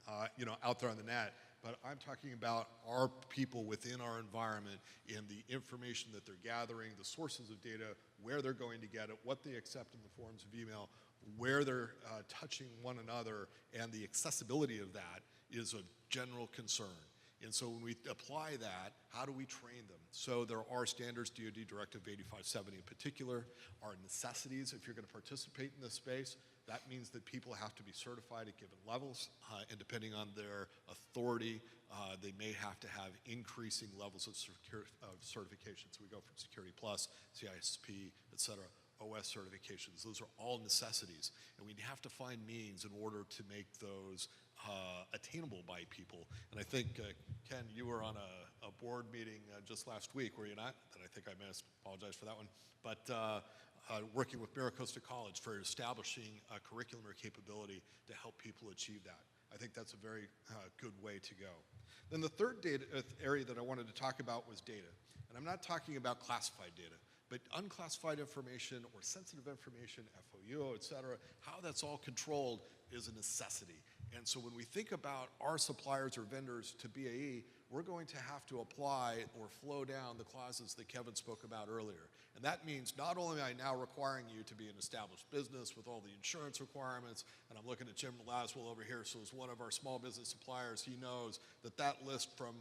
[SPEAKER 10] out there on the net. But I'm talking about our people within our environment and the information that they're gathering, the sources of data, where they're going to get it, what they accept in the forms of email, where they're touching one another, and the accessibility of that is a general concern. And so when we apply that, how do we train them? So there are standards, DoD Directive 8570 in particular, are necessities if you're going to participate in this space. That means that people have to be certified at given levels, and depending on their authority, they may have to have increasing levels of certification. So we go from Security Plus, CISP, et cetera, OS certifications. Those are all necessities, and we have to find means in order to make those attainable by people. And I think, Ken, you were on a board meeting just last week, were you not? That I think I missed. Apologize for that one. But working with Miracosta College for establishing a curriculum or capability to help people achieve that. I think that's a very good way to go. Then the third area that I wanted to talk about was data. And I'm not talking about classified data, but unclassified information or sensitive information, FOU, et cetera, how that's all controlled is a necessity. And so when we think about our suppliers or vendors to BAE, we're going to have to apply or flow down the clauses that Kevin spoke about earlier. And that means not only am I now requiring you to be an established business with all the insurance requirements, and I'm looking at Jim Laswell over here, so as one of our small business suppliers, he knows that list from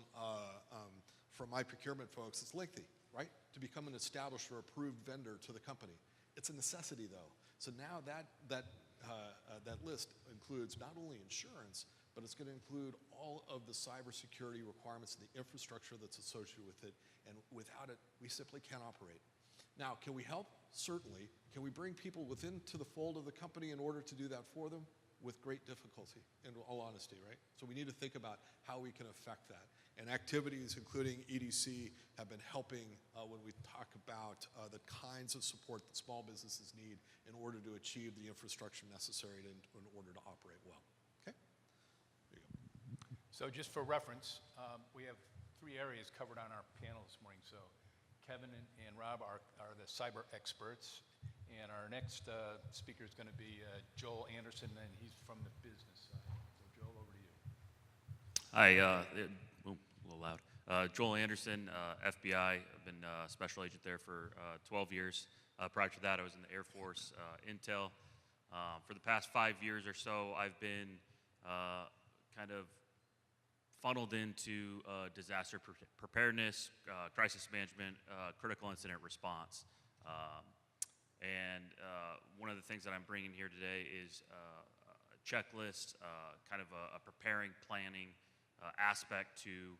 [SPEAKER 10] my procurement folks is lengthy, right? To become an established or approved vendor to the company. It's a necessity though. So now that list includes not only insurance, but it's going to include all of the cybersecurity requirements and the infrastructure that's associated with it. And without it, we simply can't operate. Now, can we help? Certainly. Can we bring people to the fold of the company in order to do that for them? With great difficulty, in all honesty, right? So we need to think about how we can affect that. And activities, including EDC, have been helping when we talk about the kinds of support that small businesses need in order to achieve the infrastructure necessary in order to operate well. Okay? There you go.
[SPEAKER 8] So just for reference, we have 3 areas covered on our panel this morning. So Kevin and Rob are the cyber experts, And our next speaker is going to be Joel Anderson, and he's from the business side. So Joel, over to you.
[SPEAKER 11] Hi, a little loud. Joel Anderson, FBI. I've been a special agent there for 12 years. Prior to that, I was in the Air Force Intel. For the past 5 years or so, I've been kind of funneled into disaster preparedness, crisis management, critical incident response. One of the things that I'm bringing here today is a checklist, kind of a preparing, planning aspect to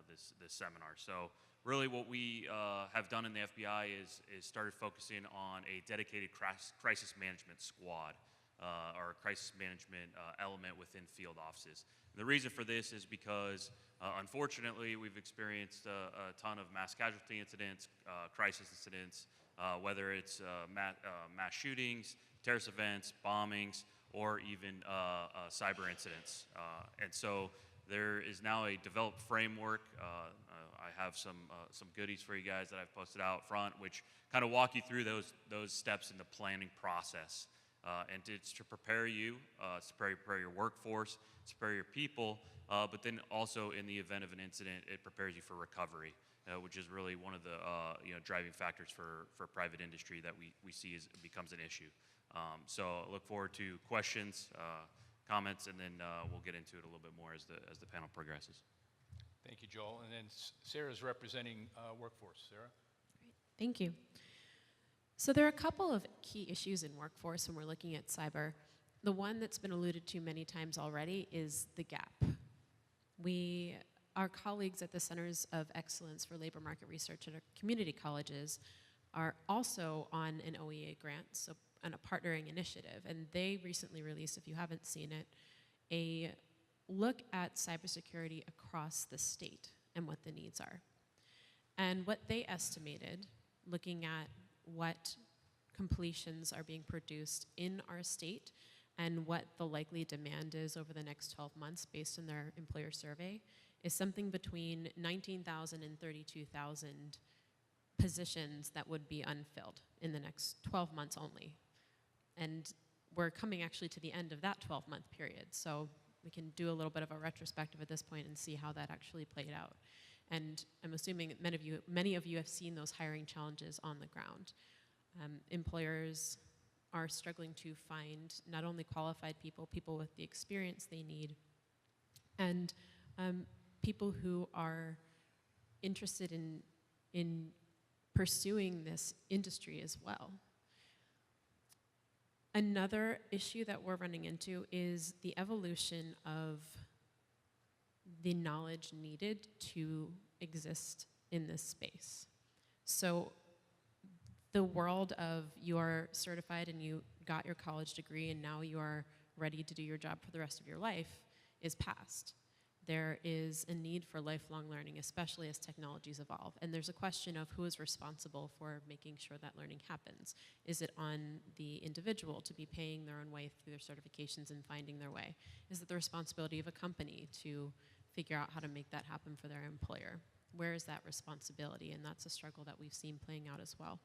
[SPEAKER 11] this seminar. So really what we have done in the FBI is started focusing on a dedicated crisis management squad or crisis management element within field offices. And the reason for this is because unfortunately we've experienced a ton of mass casualty incidents, crisis incidents, whether it's mass shootings, terrorist events, bombings, or even cyber incidents. And so there is now a developed framework. I have some goodies for you guys that I've posted out front, which kind of walk you through those steps in the planning process. And it's to prepare you, to prepare your workforce, to prepare your people, but then also in the event of an incident, it prepares you for recovery, which is really one of the driving factors for private industry that we see becomes an issue. So I look forward to questions, comments, and then we'll get into it a little bit more as the panel progresses.
[SPEAKER 8] Thank you, Joel. And then Sarah's representing workforce. Sarah?
[SPEAKER 6] Great. Thank you. So there are a couple of key issues in workforce when we're looking at cyber. The one that's been alluded to many times already is the gap. Our colleagues at the Centers of Excellence for Labor Market Research at our community colleges are also on an OEA grant, so on a partnering initiative, and they recently released, if you haven't seen it, a look at cybersecurity across the state and what the needs are. And what they estimated, looking at what completions are being produced in our state and what the likely demand is over the next 12 months based on their employer survey, is something between 19,000 and 32,000 positions that would be unfilled in the next 12 months only. And we're coming actually to the end of that 12-month period, so we can do a little bit of a retrospective at this point and see how that actually played out. And I'm assuming that many of you have seen those hiring challenges on the ground. Employers are struggling to find not only qualified people, people with the experience they need, and people who are interested in pursuing this industry as well. Another issue that we're running into is the evolution of the knowledge needed to exist in this space. So the world of you are certified and you got your college degree and now you are ready to do your job for the rest of your life is past. There is a need for lifelong learning, especially as technologies evolve. And there's a question of who is responsible for making sure that learning happens. Is it on the individual to be paying their own way through their certifications and finding their way? Is it the responsibility of a company to figure out how to make that happen for their employer? Where is that responsibility? And that's a struggle that we've seen playing out as well.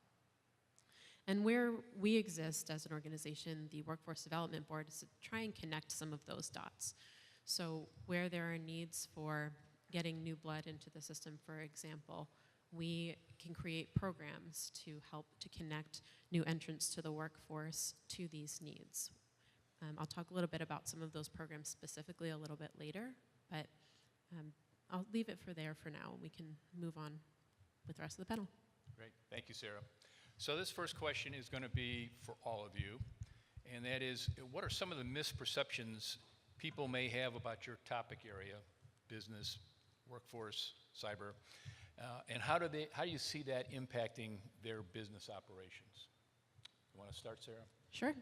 [SPEAKER 6] And where we exist as an organization, the Workforce Development Board, is to try and connect some of those dots. So where there are needs for getting new blood into the system, for example, we can create programs to help to connect new entrants to the workforce to these needs. I'll talk a little bit about some of those programs specifically a little bit later, but I'll leave it for now. We can move on with the rest of the panel.
[SPEAKER 8] Great. Thank you, Sarah. So this first question is going to be for all of you, and that is, what are some of the misperceptions people may have about your topic area, business, workforce, cyber, and how do you see that impacting their business operations? You want to start, Sarah?
[SPEAKER 6] Sure.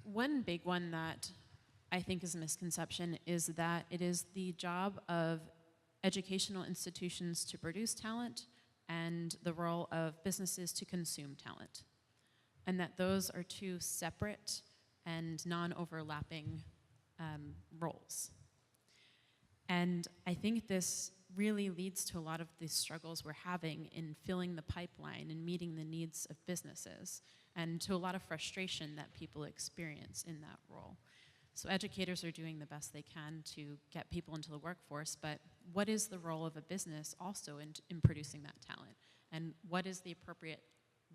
[SPEAKER 6] One big one that I think is a misconception is that it is the job of educational institutions to produce talent and the role of businesses to consume talent, and that those are two separate and non-overlapping roles. And I think this really leads to a lot of the struggles we're having in filling the pipeline and meeting the needs of businesses, and to a lot of frustration that people experience in that role. So educators are doing the best they can to get people into the workforce, but what is the role of a business also in producing that talent? And what is the appropriate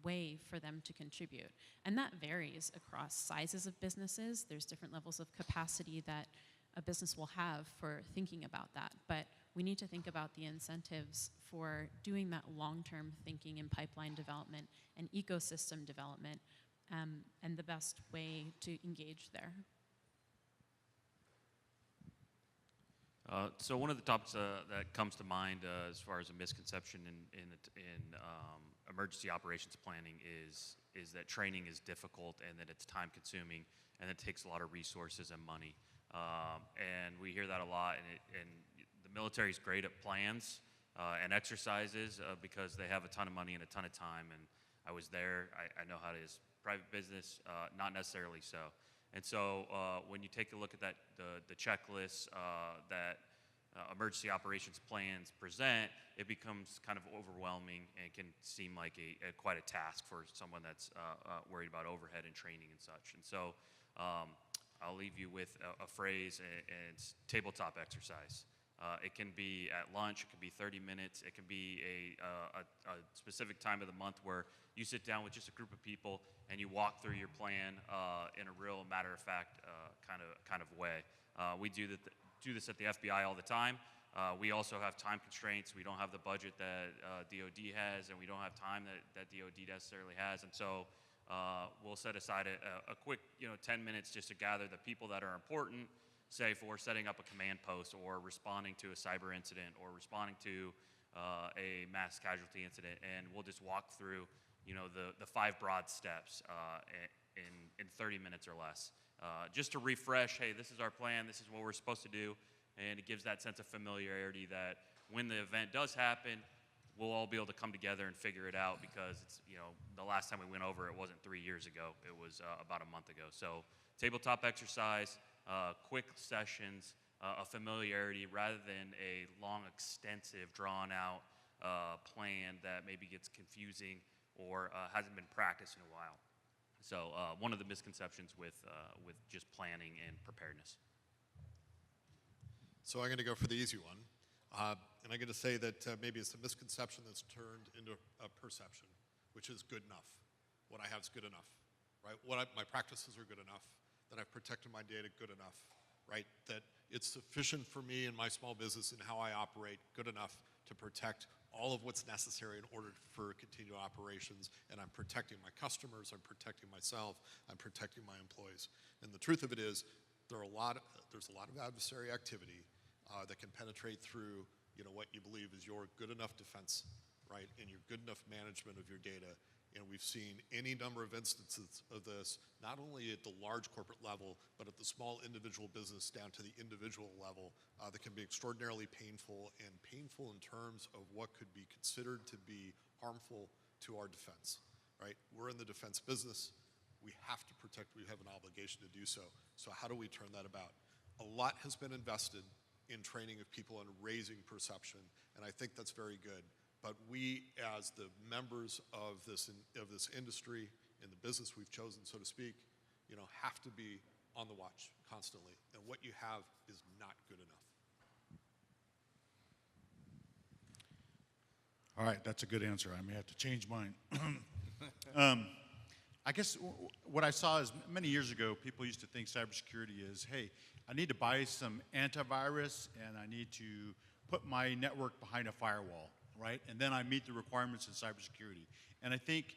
[SPEAKER 6] way for them to contribute? And that varies across sizes of businesses. There's different levels of capacity that a business will have for thinking about that. But we need to think about the incentives for doing that long-term thinking and pipeline development and ecosystem development, and the best way to engage there.
[SPEAKER 11] So one of the topics that comes to mind as far as a misconception in emergency operations planning is that training is difficult and that it's time consuming and it takes a lot of resources and money. And we hear that a lot, and the military is great at plans and exercises because they have a ton of money and a ton of time, and I was there, I know how it is. Private business, not necessarily so. And so when you take a look at that, the checklists that emergency operations plans present, it becomes kind of overwhelming and can seem like quite a task for someone that's worried about overhead and training and such. And so I'll leave you with a phrase, and it's tabletop exercise. It can be at lunch, it can be 30 minutes, it can be a specific time of the month where you sit down with just a group of people and you walk through your plan in a real matter-of-fact kind of way. We do this at the FBI all the time. We also have time constraints. We don't have the budget that DoD has, and we don't have time that DoD necessarily has. And so we'll set aside a quick 10 minutes just to gather the people that are important, say for setting up a command post or responding to a cyber incident or responding to a mass casualty incident, and we'll just walk through the 5 broad steps in 30 minutes or less. Just to refresh, hey, this is our plan, this is what we're supposed to do, and it gives that sense of familiarity that when the event does happen, we'll all be able to come together and figure it out, because it's, the last time we went over it wasn't 3 years ago, it was about a month ago. So tabletop exercise, quick sessions, a familiarity rather than a long, extensive, drawn-out plan that maybe gets confusing or hasn't been practiced in a while. So one of the misconceptions with just planning and preparedness.
[SPEAKER 10] So I'm going to go for the easy one. And I'm going to say that maybe it's a misconception that's turned into a perception, which is good enough. What I have is good enough, right? My practices are good enough, that I've protected my data good enough, right? That it's sufficient for me and my small business and how I operate good enough to protect all of what's necessary in order for continued operations, and I'm protecting my customers, I'm protecting myself, I'm protecting my employees. And the truth of it is, there's a lot of adversary activity that can penetrate through what you believe is your good enough defense, right, and your good enough management of your data. And we've seen any number of instances of this, not only at the large corporate level, but at the small individual business down to the individual level, that can be extraordinarily painful, and painful in terms of what could be considered to be harmful to our defense, right? We're in the defense business. We have to protect, we have an obligation to do so. So how do we turn that about? A lot has been invested in training of people and raising perception, and I think that's very good. But we, as the members of this industry, in the business we've chosen, so to speak, have to be on the watch constantly. And what you have is not good enough.
[SPEAKER 9] All right, that's a good answer. I may have to change mine. I guess what I saw is many years ago, people used to think cybersecurity is, hey, I need to buy some antivirus and I need to put my network behind a firewall, right? And then I meet the requirements in cybersecurity. And I think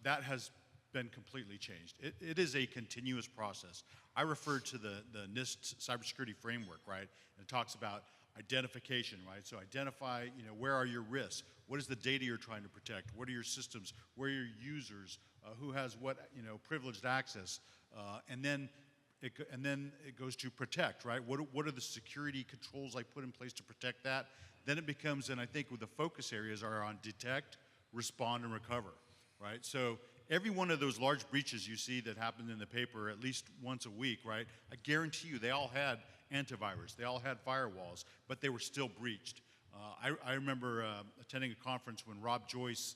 [SPEAKER 9] that has been completely changed. It is a continuous process. I refer to the NIST cybersecurity framework, right? And it talks about identification, right? So identify, where are your risks? What is the data you're trying to protect? What are your systems? Where are your users? Who has what, privileged access? And then it goes to protect, right? What are the security controls I put in place to protect that? Then it becomes, and I think with the focus areas are on detect, respond, and recover, right? So every one of those large breaches you see that happened in the paper at least once a week, right? I guarantee you they all had antivirus, they all had firewalls, but they were still breached. I remember attending a conference when Rob Joyce,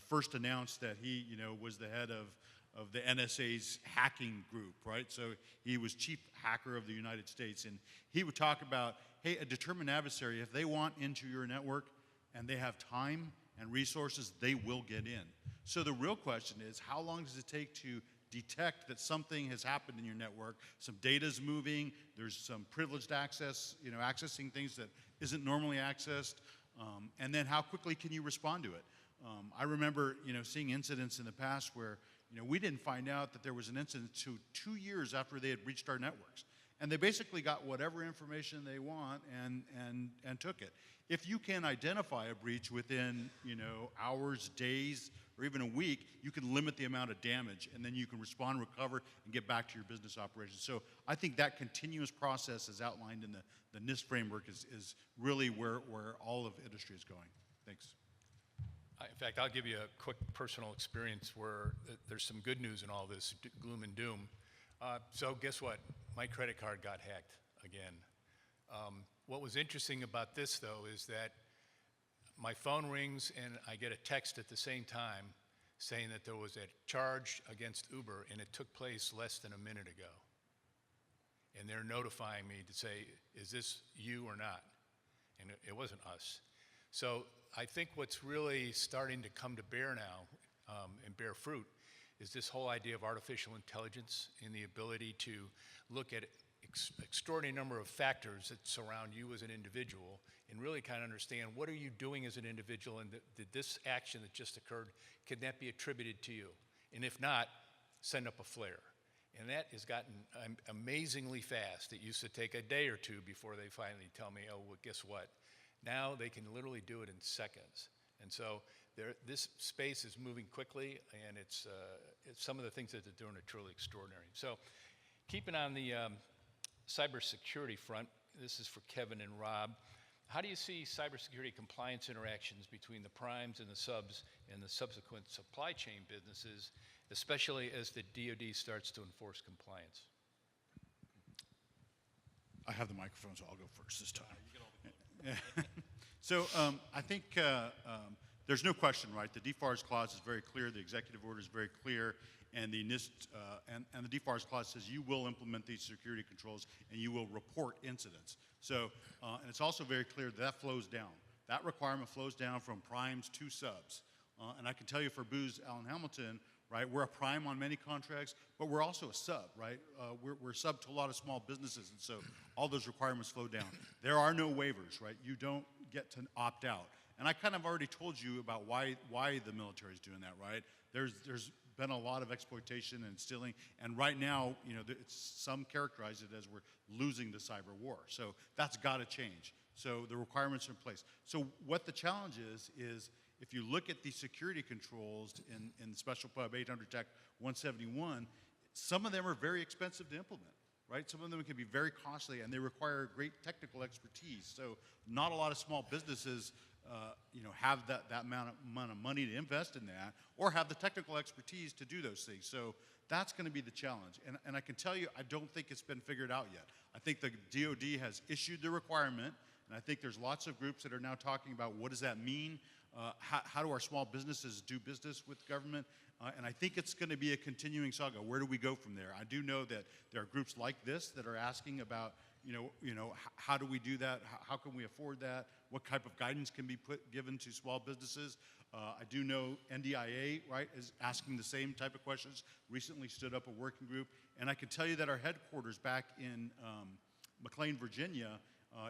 [SPEAKER 9] first announced that he, was the head of the NSA's hacking group, right? So he was chief hacker of the United States, and he would talk about, hey, a determined adversary, if they want into your network and they have time and resources, they will get in. So the real question is, how long does it take to detect that something has happened in your network, some data's moving, there's some privileged access, accessing things that isn't normally accessed, and then how quickly can you respond to it? I remember, seeing incidents in the past where, we didn't find out that there was an incident until 2 years after they had breached our networks. And they basically got whatever information they want and took it. If you can identify a breach within, hours, days, or even a week, you can limit the amount of damage, and then you can respond, recover, and get back to your business operations. So I think that continuous process as outlined in the NIST framework is really where all of industry is going. Thanks.
[SPEAKER 8] In fact, I'll give you a quick personal experience where there's some good news in all this gloom and doom. So guess what? My credit card got hacked again. What was interesting about this, though, is that my phone rings and I get a text at the same time saying that there was a charge against Uber and it took place less than a minute ago. And they're notifying me to say, is this you or not? And it wasn't us. So I think what's really starting to come to bear now and bear fruit is this whole idea of artificial intelligence and the ability to look at extraordinary number of factors that surround you as an individual and really kind of understand what are you doing as an individual, and did this action that just occurred, can that be attributed to you? And if not, send up a flare. And that has gotten amazingly fast. It used to take a day or two before they finally tell me, oh, well, guess what? Now they can literally do it in seconds. And so this space is moving quickly, and it's some of the things that they're doing are truly extraordinary. So keeping on the cybersecurity front, this is for Kevin and Rob. How do you see cybersecurity compliance interactions between the primes and the subs and the subsequent supply chain businesses, especially as the DoD starts to enforce compliance?
[SPEAKER 9] I have the microphone, so I'll go first this time. So I think there's no question, right? The DFARS clause is very clear. The executive order is very clear. And the NIST and the DFARS clause says you will implement these security controls and you will report incidents. So, and it's also very clear that flows down. That requirement flows down from primes to subs. And I can tell you for Booz Allen Hamilton, right, we're a prime on many contracts, but we're also a sub, right? We're sub to a lot of small businesses, and so all those requirements flow down. There are no waivers, right? You don't get to opt out. And I kind of already told you about why the military is doing that, right? There's been a lot of exploitation and stealing, and right now, some characterize it as we're losing the cyber war. So that's got to change. So the requirements are in place. So what the challenge is if you look at the security controls in Special Pub 800 Tech 171, some of them are very expensive to implement, right? Some of them can be very costly, and they require great technical expertise. So not a lot of small businesses have that amount of money to invest in that, or have the technical expertise to do those things. So that's going to be the challenge. And I can tell you, I don't think it's been figured out yet. I think the DoD has issued the requirement, and I think there's lots of groups that are now talking about what does that mean? How do our small businesses do business with government? And I think it's going to be a continuing saga. Where do we go from there? I do know that there are groups like this that are asking about, how do we do that? How can we afford that? What type of guidance can be given to small businesses? I do know NDIA, right, is asking the same type of questions. Recently stood up a working group. And I can tell you that our headquarters back in McLean, Virginia,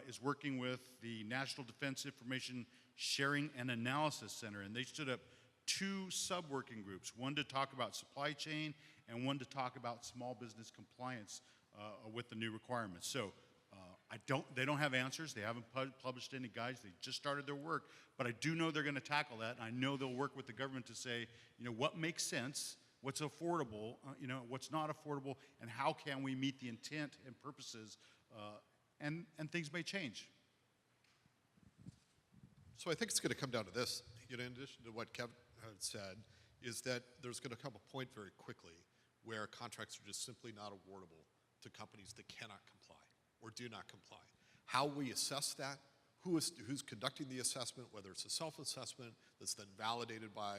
[SPEAKER 9] is working with the National Defense Information Sharing and Analysis Center. And they stood up 2 sub-working groups, one to talk about supply chain and one to talk about small business compliance with the new requirements. So they don't have answers. They haven't published any guides. They just started their work. But I do know they're going to tackle that. And I know they'll work with the government to say, what makes sense, what's affordable, what's not affordable, and how can we meet the intent and purposes, and things may change.
[SPEAKER 10] So I think it's going to come down to this. In addition to what Kevin had said, is that there's going to come a point very quickly where contracts are just simply not awardable to companies that cannot comply or do not comply. How we assess that, who's conducting the assessment, whether it's a self-assessment that's then validated by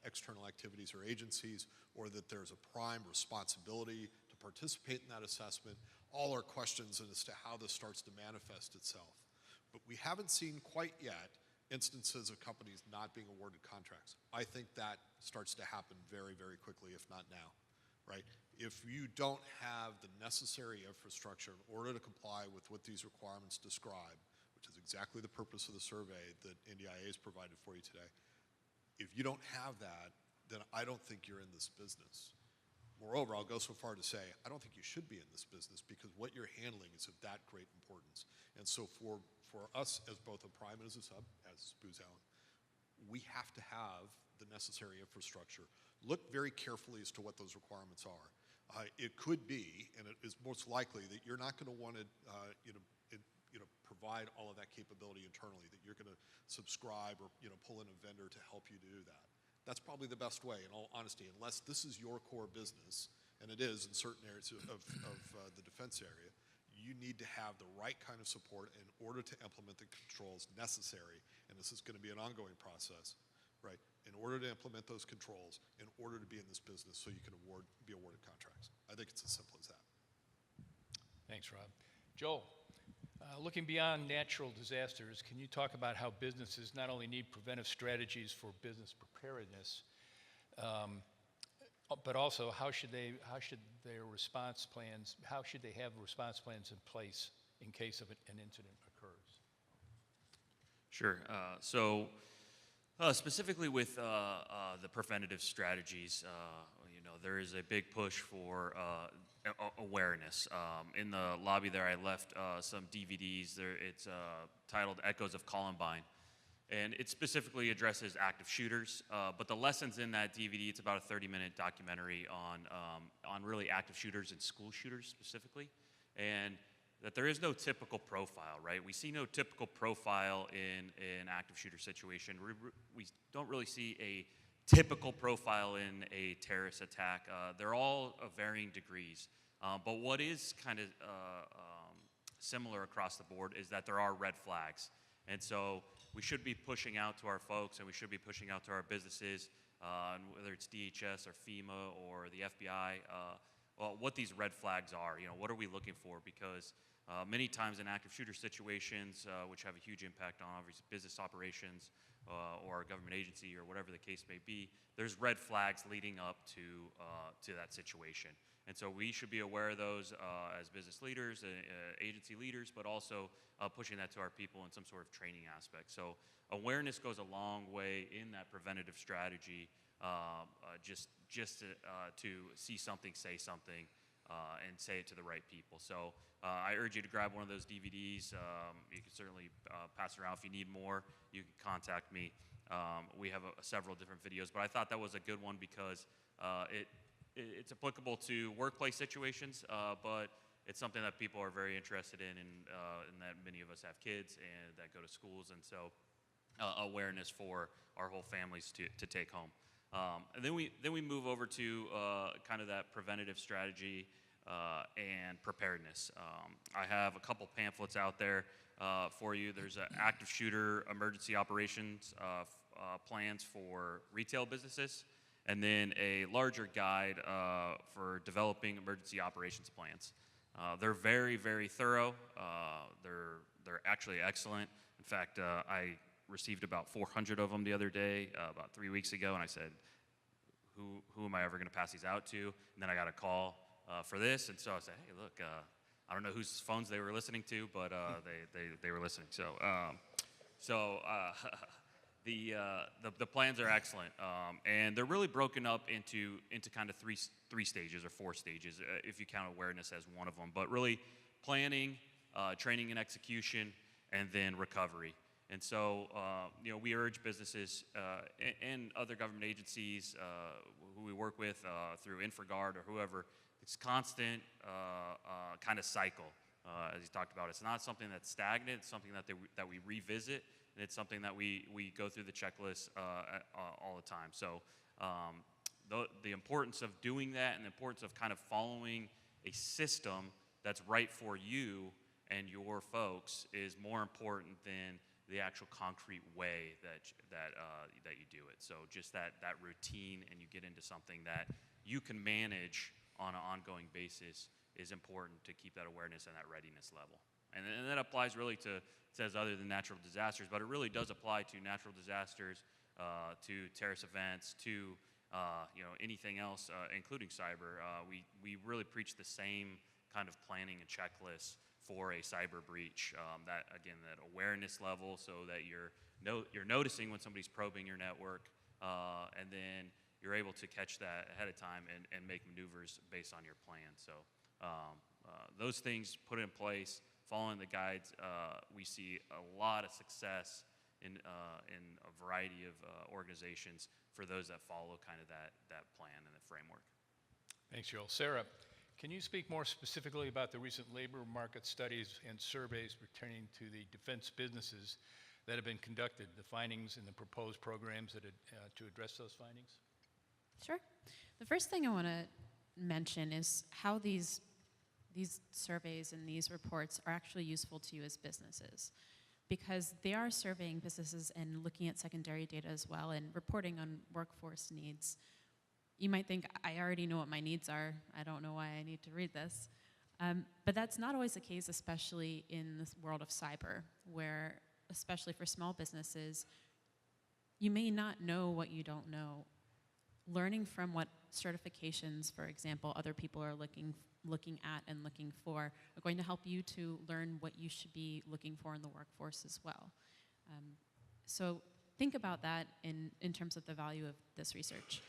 [SPEAKER 10] external activities or agencies, or that there's a prime responsibility to participate in that assessment, all are questions as to how this starts to manifest itself. But we haven't seen quite yet instances of companies not being awarded contracts. I think that starts to happen very, very quickly, if not now, right? If you don't have the necessary infrastructure in order to comply with what these requirements describe, which is exactly the purpose of the survey that NDIA has provided for you today, if you don't have that, then I don't think you're in this business. Moreover, I'll go so far to say, I don't think you should be in this business because what you're handling is of that great importance. And so for us as both a prime and as a sub, as Booz Allen, we have to have the necessary infrastructure. Look very carefully as to what those requirements are. It could be, and it is most likely, that you're not going to want to provide all of that capability internally, that you're going to subscribe or pull in a vendor to help you do that. That's probably the best way, in all honesty, unless this is your core business, and it is in certain areas of the defense area. You need to have the right kind of support in order to implement the controls necessary, and this is going to be an ongoing process, right? In order to implement those controls, in order to be in this business so you can be awarded contracts. I think it's as simple as that.
[SPEAKER 8] Thanks, Rob. Joel, looking beyond natural disasters, can you talk about how businesses not only need preventive strategies for business preparedness, but also how should they have response plans in place in case of an incident occurs?
[SPEAKER 11] Sure. Specifically with the preventative strategies, there is a big push for awareness. In the lobby there, I left some DVDs. It's titled "Echoes of Columbine," and it specifically addresses active shooters. But the lessons in that DVD, it's about a 30-minute documentary on really active shooters and school shooters specifically, and that there is no typical profile, right? We see no typical profile in an active shooter situation. We don't really see a typical profile in a terrorist attack. They're all of varying degrees. But what is kind of similar across the board is that there are red flags. And so we should be pushing out to our folks and we should be pushing out to our businesses, whether it's DHS or FEMA or the FBI, what these red flags are. What are we looking for? Because many times in active shooter situations, which have a huge impact on obviously business operations or a government agency or whatever the case may be, there's red flags leading up to that situation. And so we should be aware of those as business leaders, agency leaders, but also pushing that to our people in some sort of training aspect. So awareness goes a long way in that preventative strategy, just to see something, say something, and say it to the right people. So I urge you to grab one of those DVDs. You can certainly pass it around. If you need more, you can contact me. We have several different videos, but I thought that was a good one because it's applicable to workplace situations, but it's something that people are very interested in, and that many of us have kids and that go to schools, and so awareness for our whole families to take home. And then we move over to kind of that preventative strategy and preparedness. I have a couple pamphlets out there for you. There's an active shooter emergency operations plans for retail businesses, and then a larger guide for developing emergency operations plans. They're very, very thorough. They're actually excellent. In fact, I received about 400 of them the other day, about 3 weeks ago, and I said, who am I ever going to pass these out to? And then I got a call for this, and so I said, hey, look, I don't know whose phones they were listening to, but they were listening. So the plans are excellent, and they're really broken up into kind of three stages or 4 stages, if you count awareness as one of them. But really, planning, training and execution, and then recovery. And so, we urge businesses and other government agencies who we work with through InfraGard or whoever, it's constant kind of cycle, as you talked about. It's not something that's stagnant. It's something that we revisit, and it's something that we go through the checklist all the time. So the importance of doing that and the importance of kind of following a system that's right for you and your folks is more important than the actual concrete way that you do it. So just that routine, and you get into something that you can manage on an ongoing basis, is important to keep that awareness and that readiness level. And that applies really to, it says other than natural disasters, but it really does apply to natural disasters, to terrorist events, to anything else, including cyber. We really preach the same kind of planning and checklist for a cyber breach. That awareness level, so that you're noticing when somebody's probing your network, and then you're able to catch that ahead of time and make maneuvers based on your plan. So those things put in place, following the guides, we see a lot of success in a variety of organizations for those that follow kind of that plan and the framework.
[SPEAKER 8] Thanks, Joel. Sarah, can you speak more specifically about the recent labor market studies and surveys pertaining to the defense businesses that have been conducted, the findings and the proposed programs that to address those findings?
[SPEAKER 6] Sure. The first thing I want to mention is how these surveys and these reports are actually useful to you as businesses, because they are surveying businesses and looking at secondary data as well and reporting on workforce needs. You might think, I already know what my needs are. I don't know why I need to read this. But that's not always the case, especially in this world of cyber, where, especially for small businesses, you may not know what you don't know. Learning from what certifications, for example, other people are looking at and looking for are going to help you to learn what you should be looking for in the workforce as well. So think about that in terms of the value of this research.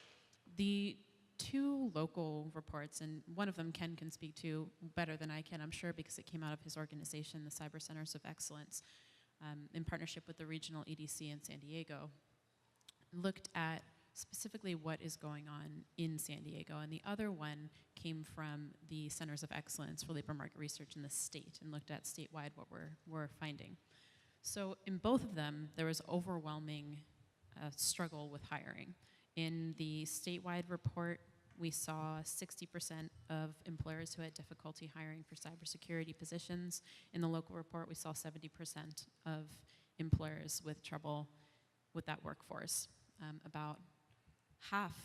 [SPEAKER 6] The two local reports, and one of them Ken can speak to better than I can, I'm sure, because it came out of his organization, the Cyber Centers of Excellence, in partnership with the regional EDC in San Diego, looked at specifically what is going on in San Diego, and the other one came from the Centers of Excellence for Labor Market Research in the state and looked at statewide what we're finding. So in both of them, there was overwhelming struggle with hiring. In the statewide report, we saw 60% of employers who had difficulty hiring for cybersecurity positions. In the local report, we saw 70% of employers with trouble with that workforce. About half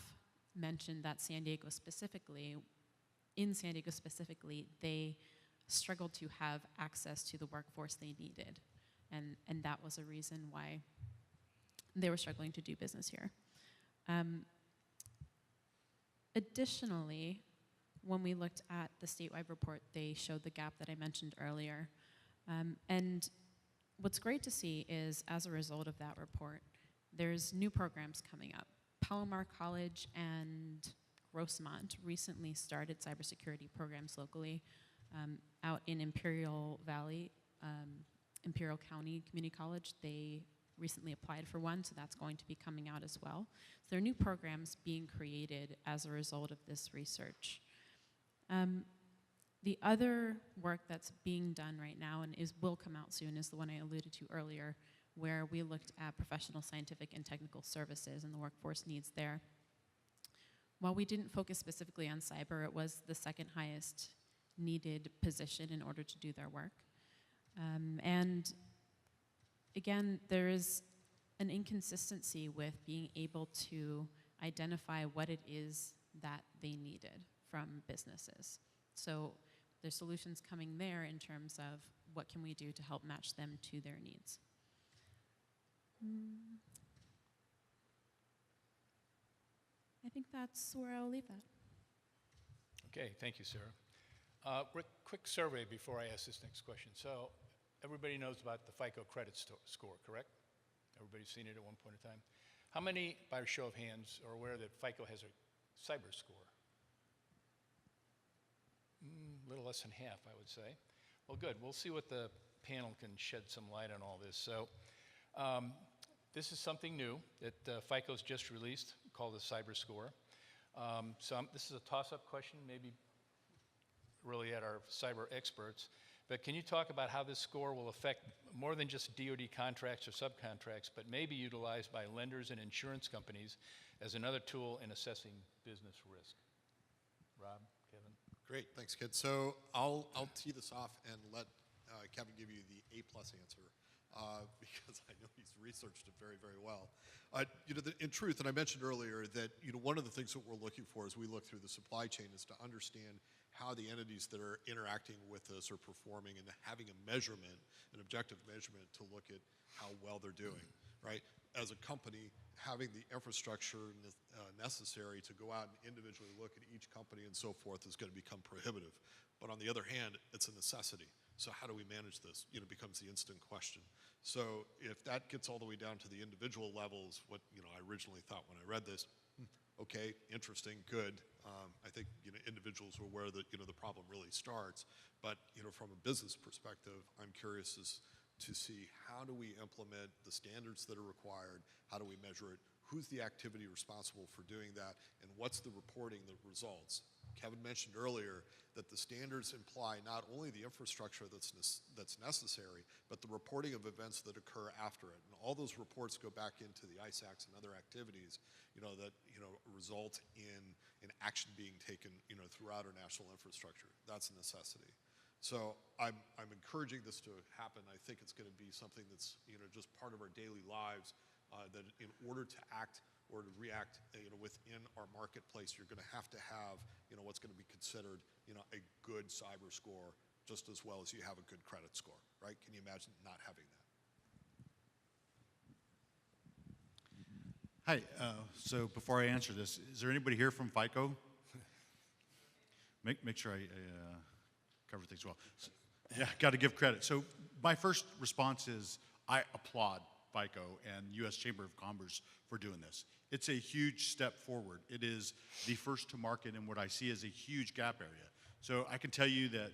[SPEAKER 6] mentioned that in San Diego specifically, they struggled to have access to the workforce they needed. And that was a reason why they were struggling to do business here. Additionally, when we looked at the statewide report, they showed the gap that I mentioned earlier. And what's great to see is, as a result of that report, there's new programs coming up. Palomar College and Grossmont recently started cybersecurity programs locally. Out in Imperial Valley, Imperial County Community College, they recently applied for one, so that's going to be coming out as well. So there are new programs being created as a result of this research. The other work that's being done right now and will come out soon is the one I alluded to earlier, where we looked at professional, scientific, and technical services and the workforce needs there. While we didn't focus specifically on cyber, it was the second highest needed position in order to do their work. And again, there is an inconsistency with being able to identify what it is that they needed from businesses. So there's solutions coming there in terms of what can we do to help match them to their needs. I think that's where I'll leave that.
[SPEAKER 8] Okay, thank you, Sarah. Quick survey before I ask this next question. So everybody knows about the FICO credit score, correct? Everybody's seen it at one point in time. How many, by a show of hands, are aware that FICO has a cyber score? A little less than half, I would say. Well, good. We'll see what the panel can shed some light on all this. So this is something new that FICO's just released called the cyber score. This is a toss-up question, maybe really at our cyber experts. But can you talk about how this score will affect more than just DoD contracts or subcontracts, but maybe utilized by lenders and insurance companies as another tool in assessing business risk? Rob, Kevin?
[SPEAKER 10] Great, thanks, Kid. So I'll tee this off and let Kevin give you the A+ answer because I know he's researched it very, very well. In truth, and I mentioned earlier that one of the things that we're looking for as we look through the supply chain is to understand how the entities that are interacting with us are performing and having a measurement, an objective measurement to look at how well they're doing, right? As a company, having the infrastructure necessary to go out and individually look at each company and so forth is going to become prohibitive. But on the other hand, it's a necessity. So how do we manage this? Becomes the instant question. So if that gets all the way down to the individual levels, what I originally thought when I read this, okay, interesting, good. I think individuals are where the problem really starts. But from a business perspective, I'm curious as to see how do we implement the standards that are required, how do we measure it, who's the activity responsible for doing that, and what's the reporting that results. Kevin mentioned earlier that the standards imply not only the infrastructure that's necessary, but the reporting of events that occur after it. And all those reports go back into the ISACs and other activities that result in action being taken throughout our national infrastructure. That's a necessity. So I'm encouraging this to happen. I think it's going to be something that's just part of our daily lives. That in order to act or to react within our marketplace, you're going to have what's going to be considered a good cyber score, just as well as you have a good credit score, right? Can you imagine not having that?
[SPEAKER 9] Hi, so before I answer this, is there anybody here from FICO? Make sure I cover things well. So, yeah, got to give credit. So my first response is I applaud FICO and U.S. Chamber of Commerce for doing this. It's a huge step forward. It is the first to market in what I see as a huge gap area. So I can tell you that,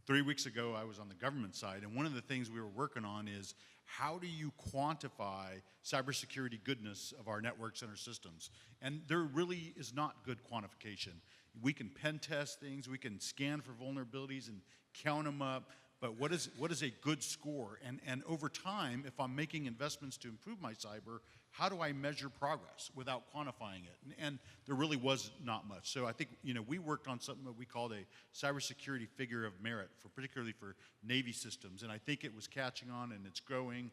[SPEAKER 9] 3 weeks ago I was on the government side, and one of the things we were working on is how do you quantify cybersecurity goodness of our networks and our systems? And there really is not good quantification. We can pen test things, we can scan for vulnerabilities and count them up, but what is a good score? And over time, if I'm making investments to improve my cyber, how do I measure progress without quantifying it? And there really was not much. So I think we worked on something that we called a cybersecurity figure of merit, particularly for Navy systems. And I think it was catching on and it's growing.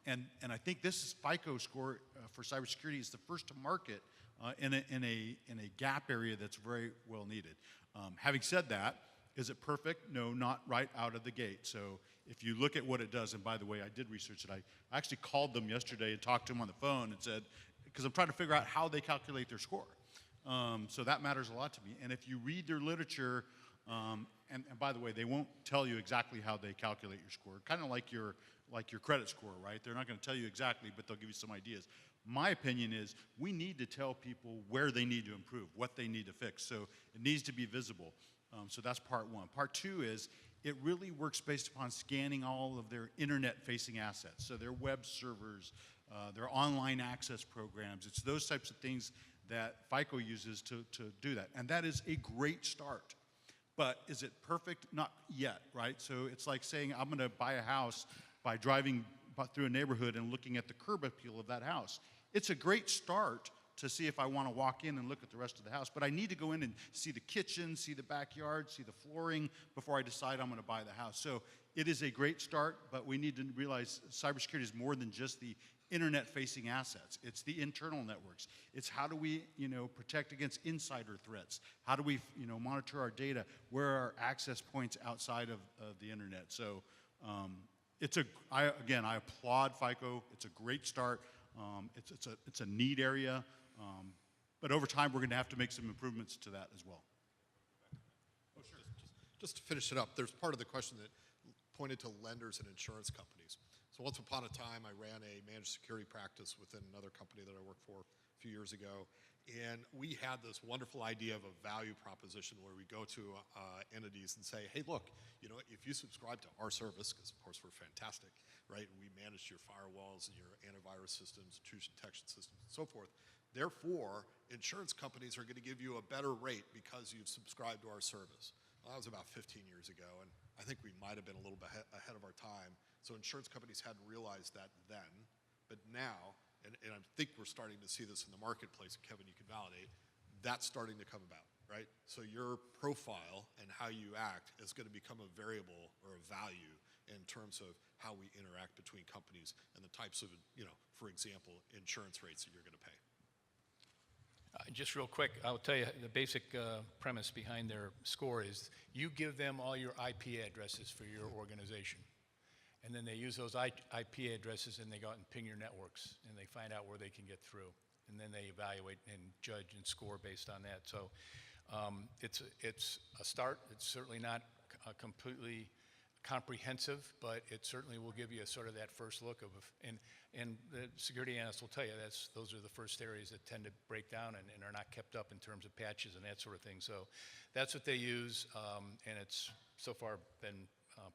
[SPEAKER 9] And I think this FICO score for cybersecurity is the first to market in a gap area that's very well needed. Having said that, is it perfect? No, not right out of the gate. So if you look at what it does, and by the way, I did research it. I actually called them yesterday and talked to them on the phone and said, because I'm trying to figure out how they calculate their score. So that matters a lot to me. And if you read their literature, and by the way, they won't tell you exactly how they calculate your score. Kind of like your credit score, right? They're not going to tell you exactly, but they'll give you some ideas. My opinion is we need to tell people where they need to improve, what they need to fix. So it needs to be visible. So that's part one. Part two is it really works based upon scanning all of their internet-facing assets. So their web servers, their online access programs. It's those types of things that FICO uses to do that. And that is a great start. But is it perfect? Not yet, right? So it's like saying I'm going to buy a house by driving through a neighborhood and looking at the curb appeal of that house. It's a great start to see if I want to walk in and look at the rest of the house. But I need to go in and see the kitchen, see the backyard, see the flooring before I decide I'm going to buy the house. So it is a great start, but we need to realize cybersecurity is more than just the internet-facing assets. It's the internal networks. It's how do we, protect against insider threats? How do we, monitor our data? Where are our access points outside of the internet? So I applaud FICO. It's a great start. It's a neat area. But over time, we're going to have to make some improvements to that as well.
[SPEAKER 10] Oh, sure. Just to finish it up, there's part of the question that pointed to lenders and insurance companies. So once upon a time, I ran a managed security practice within another company that I worked for a few years ago. And we had this wonderful idea of a value proposition where we go to entities and say, hey, look, if you subscribe to our service, because of course we're fantastic, right? We manage your firewalls and your antivirus systems, intrusion detection systems, and so forth. Therefore, insurance companies are going to give you a better rate because you've subscribed to our service. Well, that was about 15 years ago, and I think we might have been a little bit ahead of our time. So insurance companies hadn't realized that then, but now, and I think we're starting to see this in the marketplace, Kevin, you can validate, that's starting to come about, right? So your profile and how you act is going to become a variable or a value in terms of how we interact between companies and the types of, for example, insurance rates that you're going to pay.
[SPEAKER 8] Just real quick, I'll tell you the basic premise behind their score is you give them all your IP addresses for your organization. And then they use those IP addresses and they go out and ping your networks and they find out where they can get through. And then they evaluate and judge and score based on that. So it's a start. It's certainly not completely comprehensive, but it certainly will give you a sort of that first look of, and the security analysts will tell you those are the first areas that tend to break down and are not kept up in terms of patches and that sort of thing. So that's what they use, and it's so far been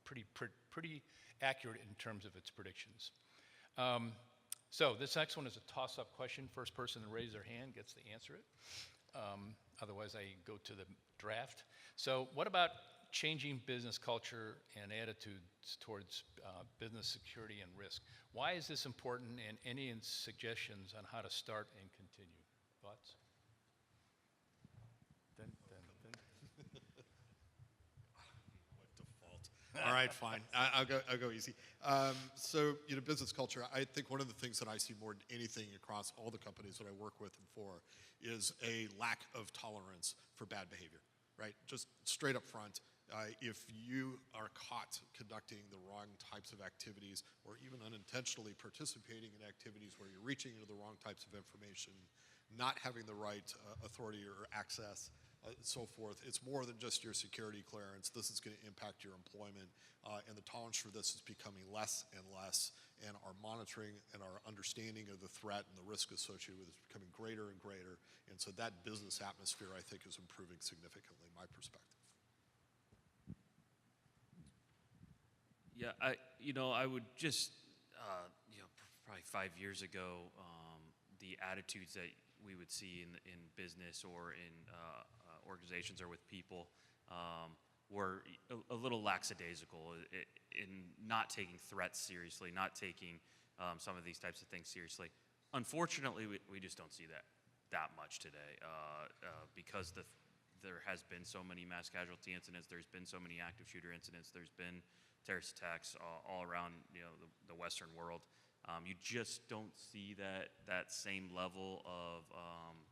[SPEAKER 8] pretty accurate in terms of its predictions. So this next one is a toss-up question. First person to raise their hand gets to answer it. Otherwise, I go to the draft. So what about changing business culture and attitudes towards business security and risk? Why is this important, and any suggestions on how to start and continue? Thoughts?
[SPEAKER 10] All right, fine. I'll go easy. So, business culture, I think one of the things that I see more than anything across all the companies that I work with and for is a lack of tolerance for bad behavior, right? Just straight up front, if you are caught conducting the wrong types of activities or even unintentionally participating in activities where you're reaching into the wrong types of information, not having the right authority or access, so forth. It's more than just your security clearance. This is going to impact your employment, and the tolerance for this is becoming less and less, and our monitoring and our understanding of the threat and the risk associated with it is becoming greater and greater, and so that business atmosphere, I think, is improving significantly, my perspective.
[SPEAKER 11] Yeah, I would just, probably 5 years ago, the attitudes that we would see in business or in organizations or with people were a little lackadaisical in not taking threats seriously, not taking some of these types of things seriously. Unfortunately, we just don't see that much today because there has been so many mass casualty incidents, there's been so many active shooter incidents, there's been terrorist attacks all around the Western world. You just don't see that same level of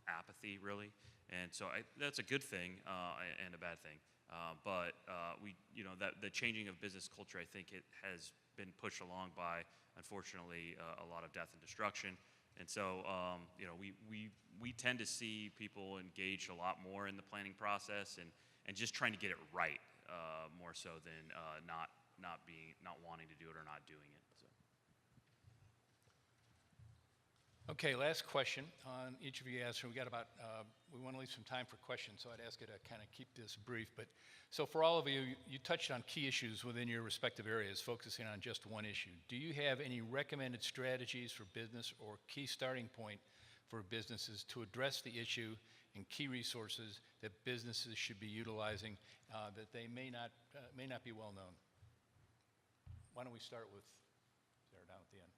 [SPEAKER 11] apathy, really, and so that's a good thing and a bad thing. But the changing of business culture, I think it has been pushed along by, unfortunately, a lot of death and destruction. And so, we tend to see people engaged a lot more in the planning process and just trying to get it right more so than not wanting to do it or not doing it. So.
[SPEAKER 8] Okay, last question on each of you answer. We want to leave some time for questions, so I'd ask you to kind of keep this brief. But so for all of you, you touched on key issues within your respective areas, focusing on just one issue. Do you have any recommended strategies for business or key starting point for businesses to address the issue and key resources that businesses should be utilizing that they may not be well known? Why don't we start with Sarah down at the end?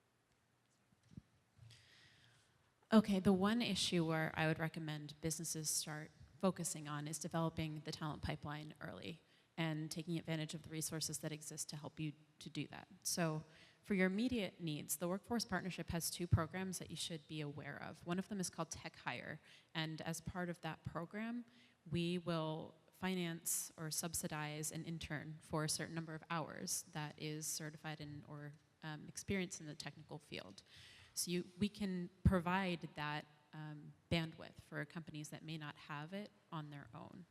[SPEAKER 6] Okay, the one issue where I would recommend businesses start focusing on is developing the talent pipeline early and taking advantage of the resources that exist to help you to do that. So for your immediate needs, the Workforce Partnership has 2 programs that you should be aware of. One of them is called Tech Hire, and as part of that program, we will finance or subsidize an intern for a certain number of hours that is certified in or experienced in the technical field. So we can provide that bandwidth for companies that may not have it on their own.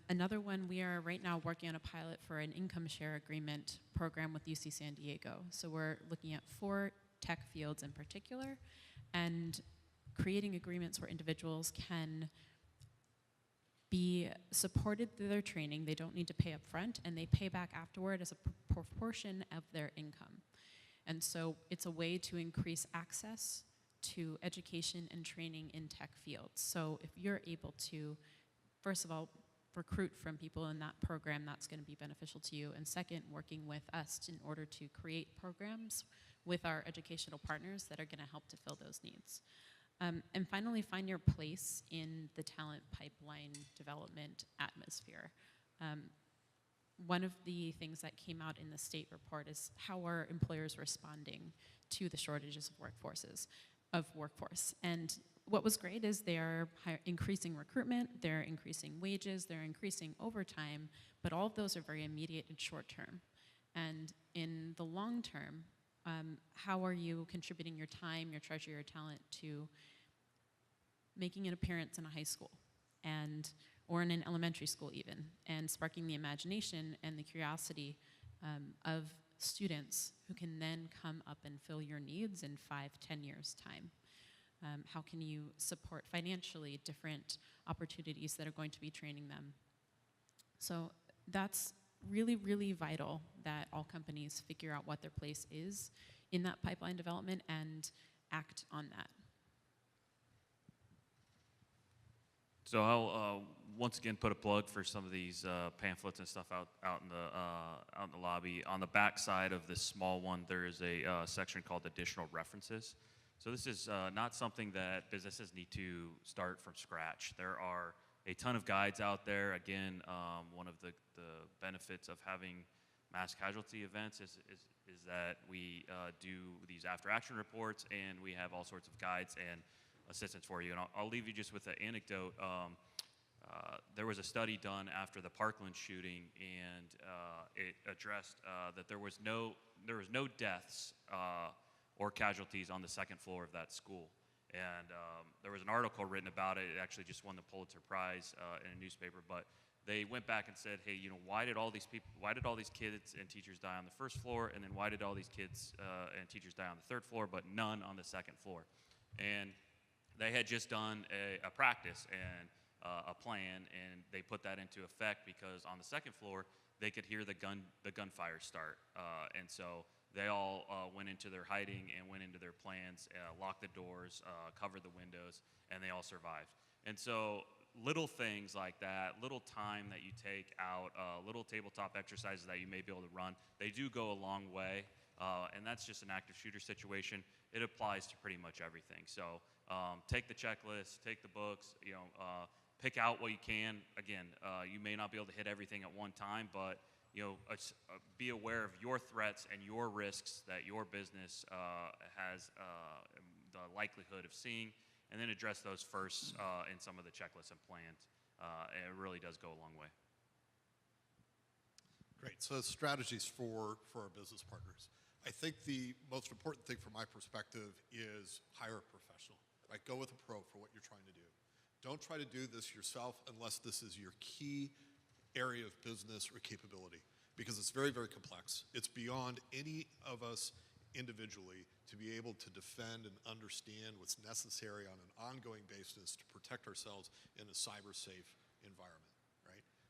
[SPEAKER 6] Another one, we are right now working on a pilot for an income share agreement program with UC San Diego. So we're looking at 4 tech fields in particular and creating agreements where individuals can be supported through their training. They don't need to pay up front, and they pay back afterward as a proportion of their income. And so it's a way to increase access to education and training in tech fields. So if you're able to, first of all, recruit from people in that program that's going to be beneficial to you. And second, working with us in order to create programs with our educational partners that are going to help to fill those needs. And finally, find your place in the talent pipeline development atmosphere. One of the things that came out in the state report is how are employers responding to the shortages of workforce. And what was great is they're increasing recruitment, they're increasing wages, they're increasing overtime, but all of those are very immediate and short term. And in the long term, how are you contributing your time, your treasure, your talent to making an appearance in a high school or in an elementary school even, and sparking the imagination and the curiosity of students who can then come up and fill your needs in 5-10 years' time? How can you support financially different opportunities that are going to be training them? So that's really, really vital that all companies figure out what their place is in that pipeline development and act on that.
[SPEAKER 11] So I'll once again put a plug for some of these pamphlets and stuff out in the lobby. On the back side of this small one, there is a section called Additional References. So this is not something that businesses need to start from scratch. There are a ton of guides out there. Again, one of the benefits of having mass casualty events is that we do these after-action reports, and we have all sorts of guides and assistance for you. And I'll leave you just with an anecdote. There was a study done after the Parkland shooting, and it addressed that there was no deaths or casualties on the second floor of that school. And there was an article written about it. It actually just won the Pulitzer Prize in a newspaper. But they went back and said, hey, why did all these kids and teachers die on the first floor, and then why did all these kids and teachers die on the third floor, but none on the second floor? And they had just done a practice and a plan, and they put that into effect because on the second floor they could hear the gunfire start, and so they all went into their hiding and went into their plans, locked the doors, covered the windows, and they all survived. And so little things like that, little time that you take out, little tabletop exercises that you may be able to run, they do go a long way. And that's just an active shooter situation. It applies to pretty much everything. So take the checklist, take the books, pick out what you can. Again, you may not be able to hit everything at one time, but be aware of your threats and your risks that your business has the likelihood of seeing, and then address those first in some of the checklists and plans. And it really does go a long way.
[SPEAKER 10] Great. So strategies for our business partners. I think the most important thing from my perspective is hire a professional. Right? Go with a pro for what you're trying to do. Don't try to do this yourself unless this is your key area of business or capability, because it's very, very complex. It's beyond any of us individually to be able to defend and understand what's necessary on an ongoing basis to protect ourselves in a cyber-safe environment.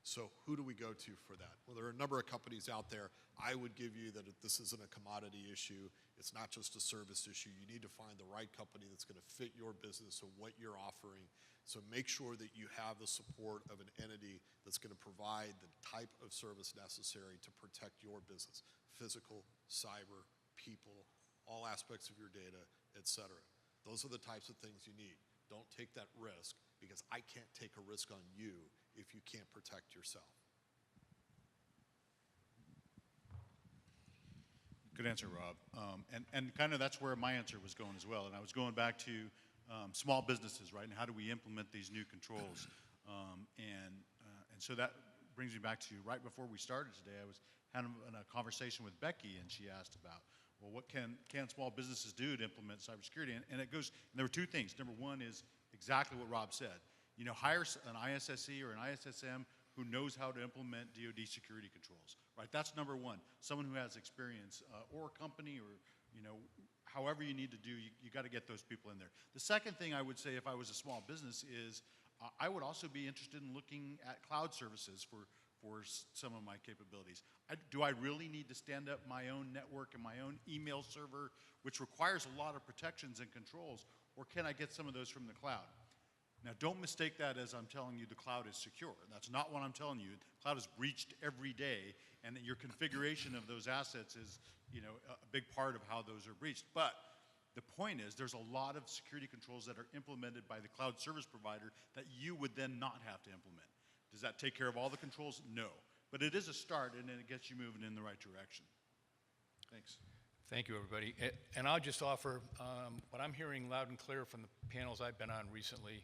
[SPEAKER 10] So who do we go to for that? Well, there are a number of companies out there. I would give you that this isn't a commodity issue. It's not just a service issue. You need to find the right company that's going to fit your business and what you're offering. So make sure that you have the support of an entity that's going to provide the type of service necessary to protect your business. Physical, cyber, people, all aspects of your data, etc. Those are the types of things you need. Don't take that risk, because I can't take a risk on you if you can't protect yourself.
[SPEAKER 9] Good answer, Rob. And kind of that's where my answer was going as well. And I was going back to small businesses, right? And how do we implement these new controls? And so that brings me back to right before we started today, I was having a conversation with Becky, and she asked about, well, what can small businesses do to implement cybersecurity? And it goes, and there were two things. Number one is exactly what Rob said. Hire an ISSE or an ISSM who knows how to implement DoD security controls, right? That's number one. Someone who has experience, or a company, or however you need to do. You got to get those people in there. The second thing I would say, if I was a small business, is I would also be interested in looking at cloud services for some of my capabilities. Do I really need to stand up my own network and my own email server, which requires a lot of protections and controls, or can I get some of those from the cloud? Now, don't mistake that as I'm telling you the cloud is secure. That's not what I'm telling you. The cloud is breached every day, and that your configuration of those assets is, you know, a big part of how those are breached. But the point is, there's a lot of security controls that are implemented by the cloud service provider that you would then not have to implement. Does that take care of all the controls? No. But it is a start, and it gets you moving in the right direction. Thanks.
[SPEAKER 8] Thank you, everybody. And I'll just offer what I'm hearing loud and clear from the panels I've been on recently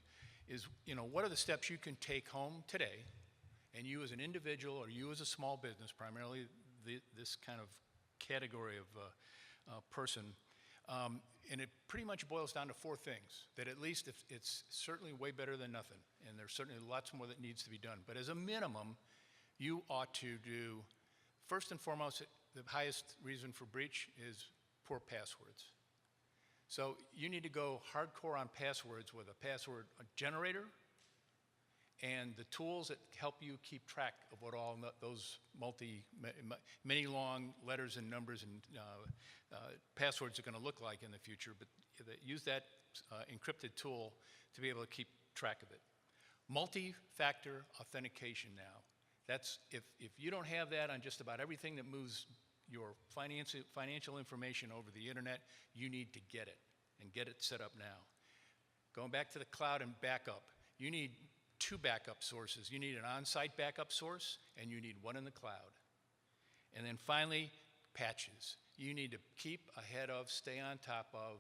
[SPEAKER 8] is, you know, what are the steps you can take home today, and you as an individual or you as a small business, primarily this kind of category of person, and it pretty much boils down to four things, that at least if it's certainly way better than nothing, and there's certainly lots more that needs to be done. But as a minimum, you ought to do, first and foremost, the highest reason for breach is poor passwords. So you need to go hardcore on passwords with a password generator and the tools that help you keep track of what all those many long letters and numbers and passwords are going to look like in the future. But use that encrypted tool to be able to keep track of it. Multi-factor authentication now. That's if you don't have that on just about everything that moves your financial information over the internet, you need to get it and get it set up now. Going back to the cloud and backup, you need two backup sources. You need an on-site backup source and you need one in the cloud. And then finally, patches. You need to keep ahead of, stay on top of,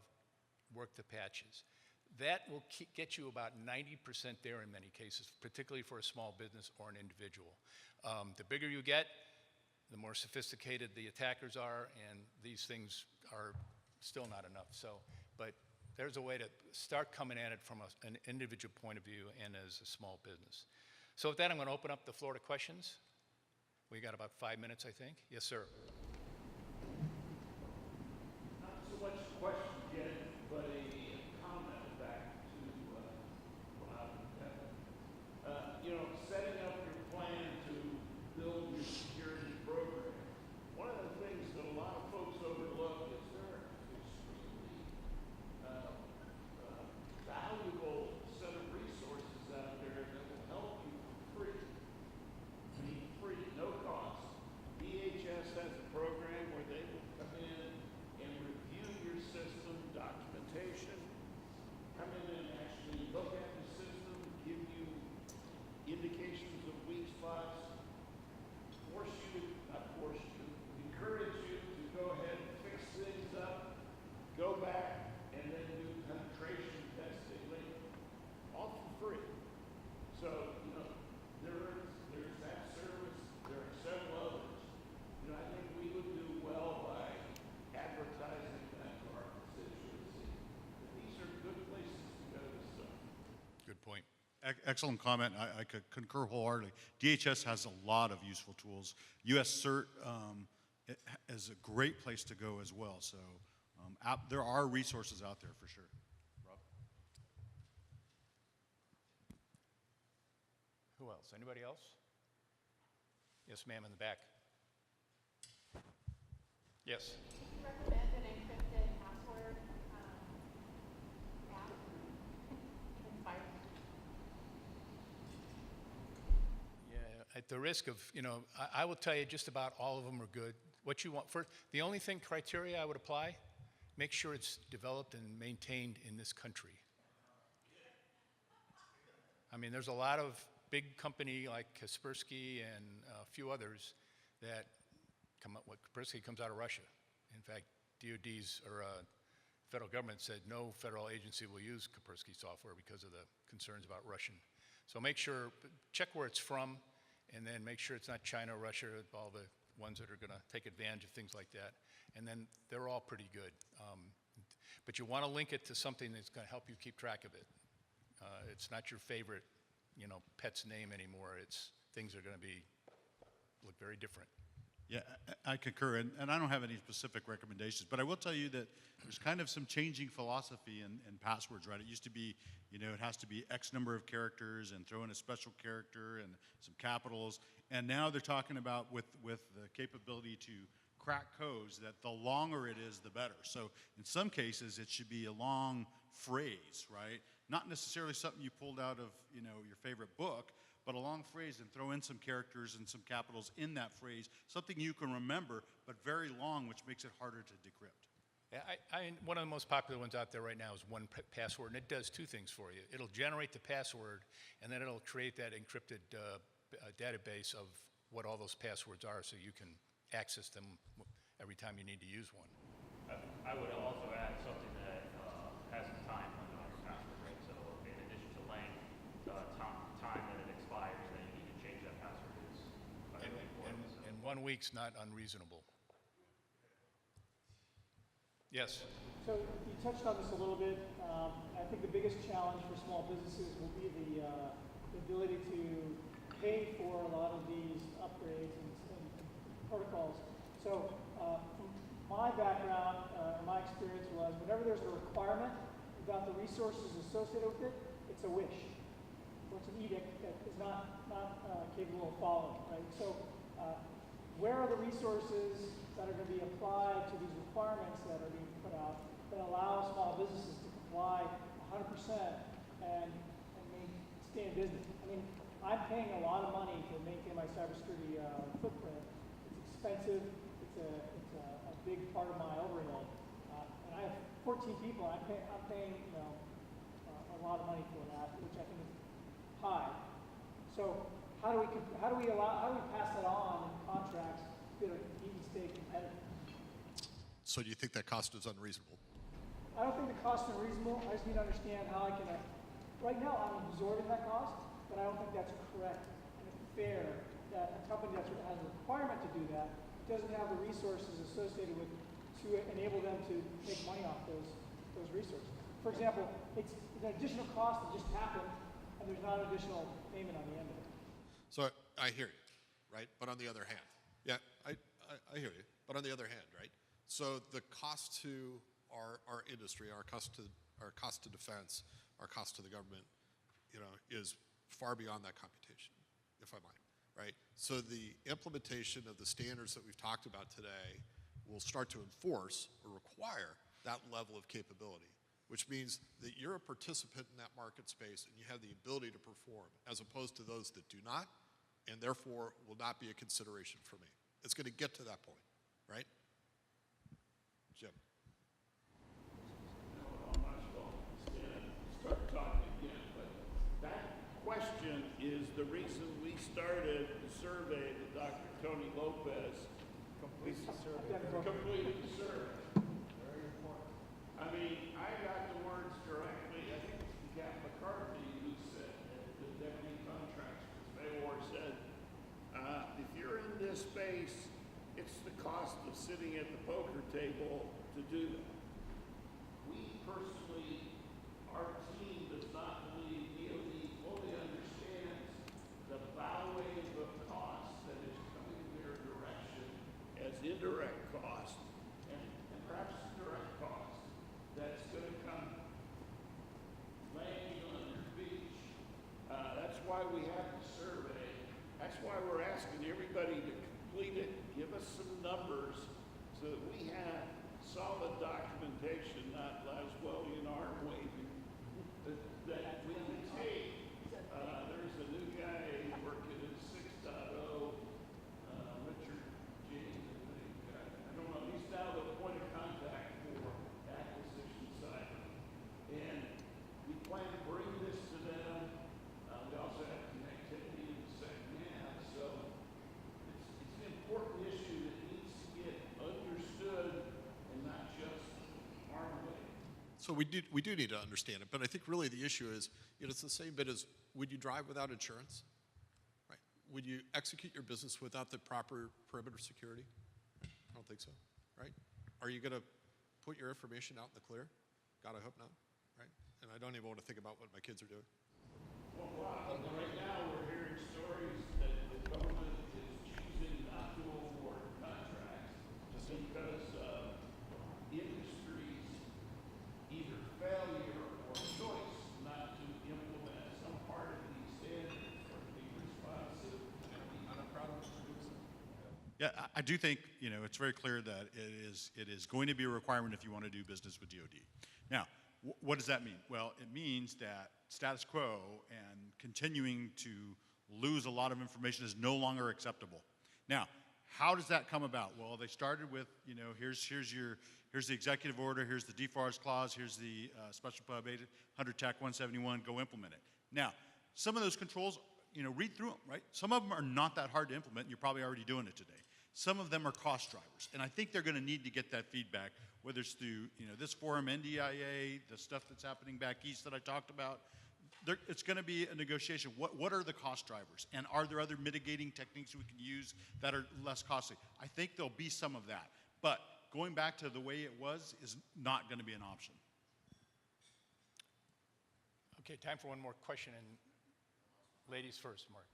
[SPEAKER 8] work the patches. That will get you about 90% there in many cases, particularly for a small business or an individual. The bigger you get, the more sophisticated the attackers are, and these things are still not enough. So, but there's a way to start coming at it from an individual point of view and as a small business. So with that, I'm going to open up the floor to questions. We got about 5 minutes, I think. Yes, sir.
[SPEAKER 12] Not so much a question yet, but a comment back to Rob and Kevin. You know, setting up your plan to build your security program. One of the things that a lot of folks overlook is there are extremely valuable set of resources out there that will help you for free. I mean, free, no cost. DHS has a program where they will come in and review your system, documentation, come in and actually look at the system, give you indications of weak spots, encourage you to go ahead and fix things up, go back, and then do penetration testing later, all for free. So, you know, there's that service, there are several others. You know, I think we would do well by advertising that to our constituency. That these are good places to go to stuff.
[SPEAKER 8] Good point.
[SPEAKER 9] Excellent comment. I could concur wholeheartedly. DHS has a lot of useful tools. US CERT is a great place to go as well. So there are resources out there for sure. Rob?
[SPEAKER 8] Who else? Anybody else? Yes, ma'am, in the back. Yes.
[SPEAKER 13] Do you recommend an encrypted password app? Inspired?
[SPEAKER 8] Yeah, at the risk of, you know, I will tell you just about all of them are good. What you want first, the only criteria I would apply, make sure it's developed and maintained in this country. I mean, there's a lot of big company like Kaspersky and a few others that come up with, Kaspersky comes out of Russia. In fact, DOD's or federal government said no federal agency will use Kaspersky software because of the concerns about Russian. So make sure, check where it's from, and then make sure it's not China, Russia, all the ones that are going to take advantage of things like that. And then they're all pretty good. But you want to link it to something that's going to help you keep track of it. It's not your favorite, you know, pet's name anymore. It's things are going to look very different.
[SPEAKER 9] Yeah, I concur, and I don't have any specific recommendations, but I will tell you that there's kind of some changing philosophy in passwords, right? It used to be, you know, it has to be X number of characters and throw in a special character and some capitals, and now they're talking about with the capability to crack codes that the longer it is, the better. So in some cases, it should be a long phrase, right? Not necessarily something you pulled out of, your favorite book, but a long phrase and throw in some characters and some capitals in that phrase, something you can remember, but very long, which makes it harder to decrypt.
[SPEAKER 8] Yeah, one of the most popular ones out there right now is 1Password, and it does two things for you. It'll generate the password, and then it'll create that encrypted database of what all those passwords are, so you can access them every time you need to use one.
[SPEAKER 7] I would also add something that has a time limit on your password, right? So in addition to length, time that it expires, that you need to change that password is vitally important.
[SPEAKER 8] And 1 week's not unreasonable. Yes?
[SPEAKER 14] So you touched on this a little bit. I think the biggest challenge for small businesses will be the ability to pay for a lot of these upgrades and protocols. So from my background, my experience was whenever there's a requirement about the resources associated with it, it's a wish. Or it's an edict that is not capable of following, right? So where are the resources that are going to be applied to these requirements that are being put out that allow small businesses to comply 100% and stay in business? I mean, I'm paying a lot of money to maintain my cybersecurity footprint. It's expensive. It's a big part of my overhead. And I have 14 people. I'm paying a lot of money for that, which I think is high. So how do we pass that on in contracts that are even stay competitive?
[SPEAKER 10] So do you think that cost is unreasonable?
[SPEAKER 14] I don't think the cost is unreasonable. I just need to understand how I can. Right now, I'm absorbing that cost, but I don't think that's correct and fair that a company that has a requirement to do that doesn't have the resources associated with to enable them to make money off those resources. For example, it's an additional cost that just happened, and there's not an additional payment on the end of it.
[SPEAKER 10] So I hear you, right? But on the other hand, yeah, I hear you. But on the other hand, right? So the cost to our industry, our cost to defense, our cost to the government, is far beyond that computation, if I might, right? So the implementation of the standards that we've talked about today will start to enforce or require that level of capability, which means that you're a participant in that market space and you have the ability to perform, as opposed to those that do not, and therefore will not be a consideration for me. It's going to get to that point, right? Jim.
[SPEAKER 12] Start talking again, but that question is the reason we started the survey that Dr. Tony Lopez completed the survey. Very important. I mean, I got the words directly. I think it's Gap McCarthy who said, the deputy contractor, Mayor said, if you're in this space, it's the cost of sitting at the poker table to do that. We personally, our team does not believe DOD fully understands the bow wave of cost that is coming their direction as indirect cost and perhaps direct cost that's going to come landing on your beach. That's why we have the survey. That's why we're asking everybody to complete it, give us some numbers so that we have solid documentation, not Laswellian arm waving, that we can take. There's a new guy working at 6.0, Richard James, I think. I don't know, he's now the point of contact for acquisition side. And we plan to bring this to them. We also have connectivity in the second half, so it's an important issue that needs to get understood and not just arm waving.
[SPEAKER 10] So we do need to understand it, but I think really the issue is, it's the same bit as, would you drive without insurance? Right? Would you execute your business without the proper perimeter security? I don't think so, right? Are you going to put your information out in the clear? God, I hope not, right? And I don't even want to think about what my kids are doing.
[SPEAKER 12] Well, right now we're hearing stories that the government is choosing not to award contracts just because industries either failure or choice not to implement some part of these standards or be responsive and be unproud.
[SPEAKER 9] Yeah, I do think, it's very clear that it is going to be a requirement if you want to do business with DoD. Now, What does that mean? Well, it means that status quo and continuing to lose a lot of information is no longer acceptable. Now, how does that come about? Well, they started with, here's the executive order, here's the deforest clause, here's the special pub 800 TAC 171, go implement it. Now, some of those controls, read through them, right? Some of them are not that hard to implement, and you're probably already doing it today. Some of them are cost drivers, and I think they're going to need to get that feedback, whether it's through this forum, NDIA, the stuff that's happening back east that I talked about. It's going to be a negotiation. What are the cost drivers, and are there other mitigating techniques we can use that are less costly? I think there'll be some of that, but going back to the way it was is not going to be an option.
[SPEAKER 8] Okay, time for one more question, and ladies first, Mark.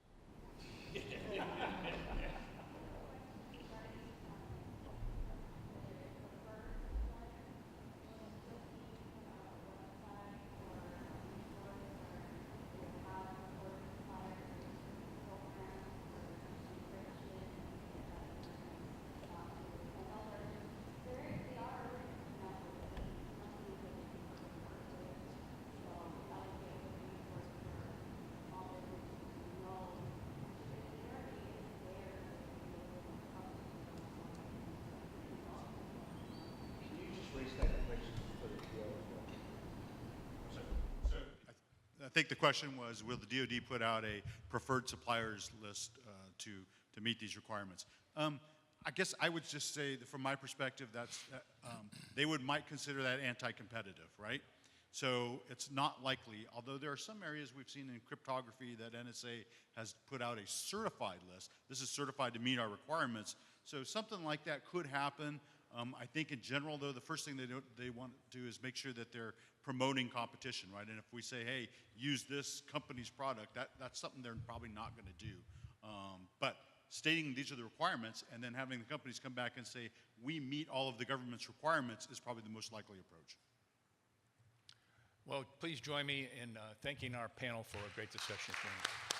[SPEAKER 9] I think the question was, will the DoD put out a preferred suppliers list to meet these requirements? I guess I would just say that from my perspective, they might consider that anti-competitive, right? So it's not likely, although there are some areas we've seen in cryptography that NSA has put out a certified list. This is certified to meet our requirements. So something like that could happen. I think in general, though, the first thing they want to do is make sure that they're promoting competition, right? And if we say, hey, use this company's product, that's something they're probably not going to do. But stating these are the requirements and then having the companies come back and say, we meet all of the government's requirements is probably the most likely approach.
[SPEAKER 8] Well, please join me in thanking our panel for a great discussion this morning.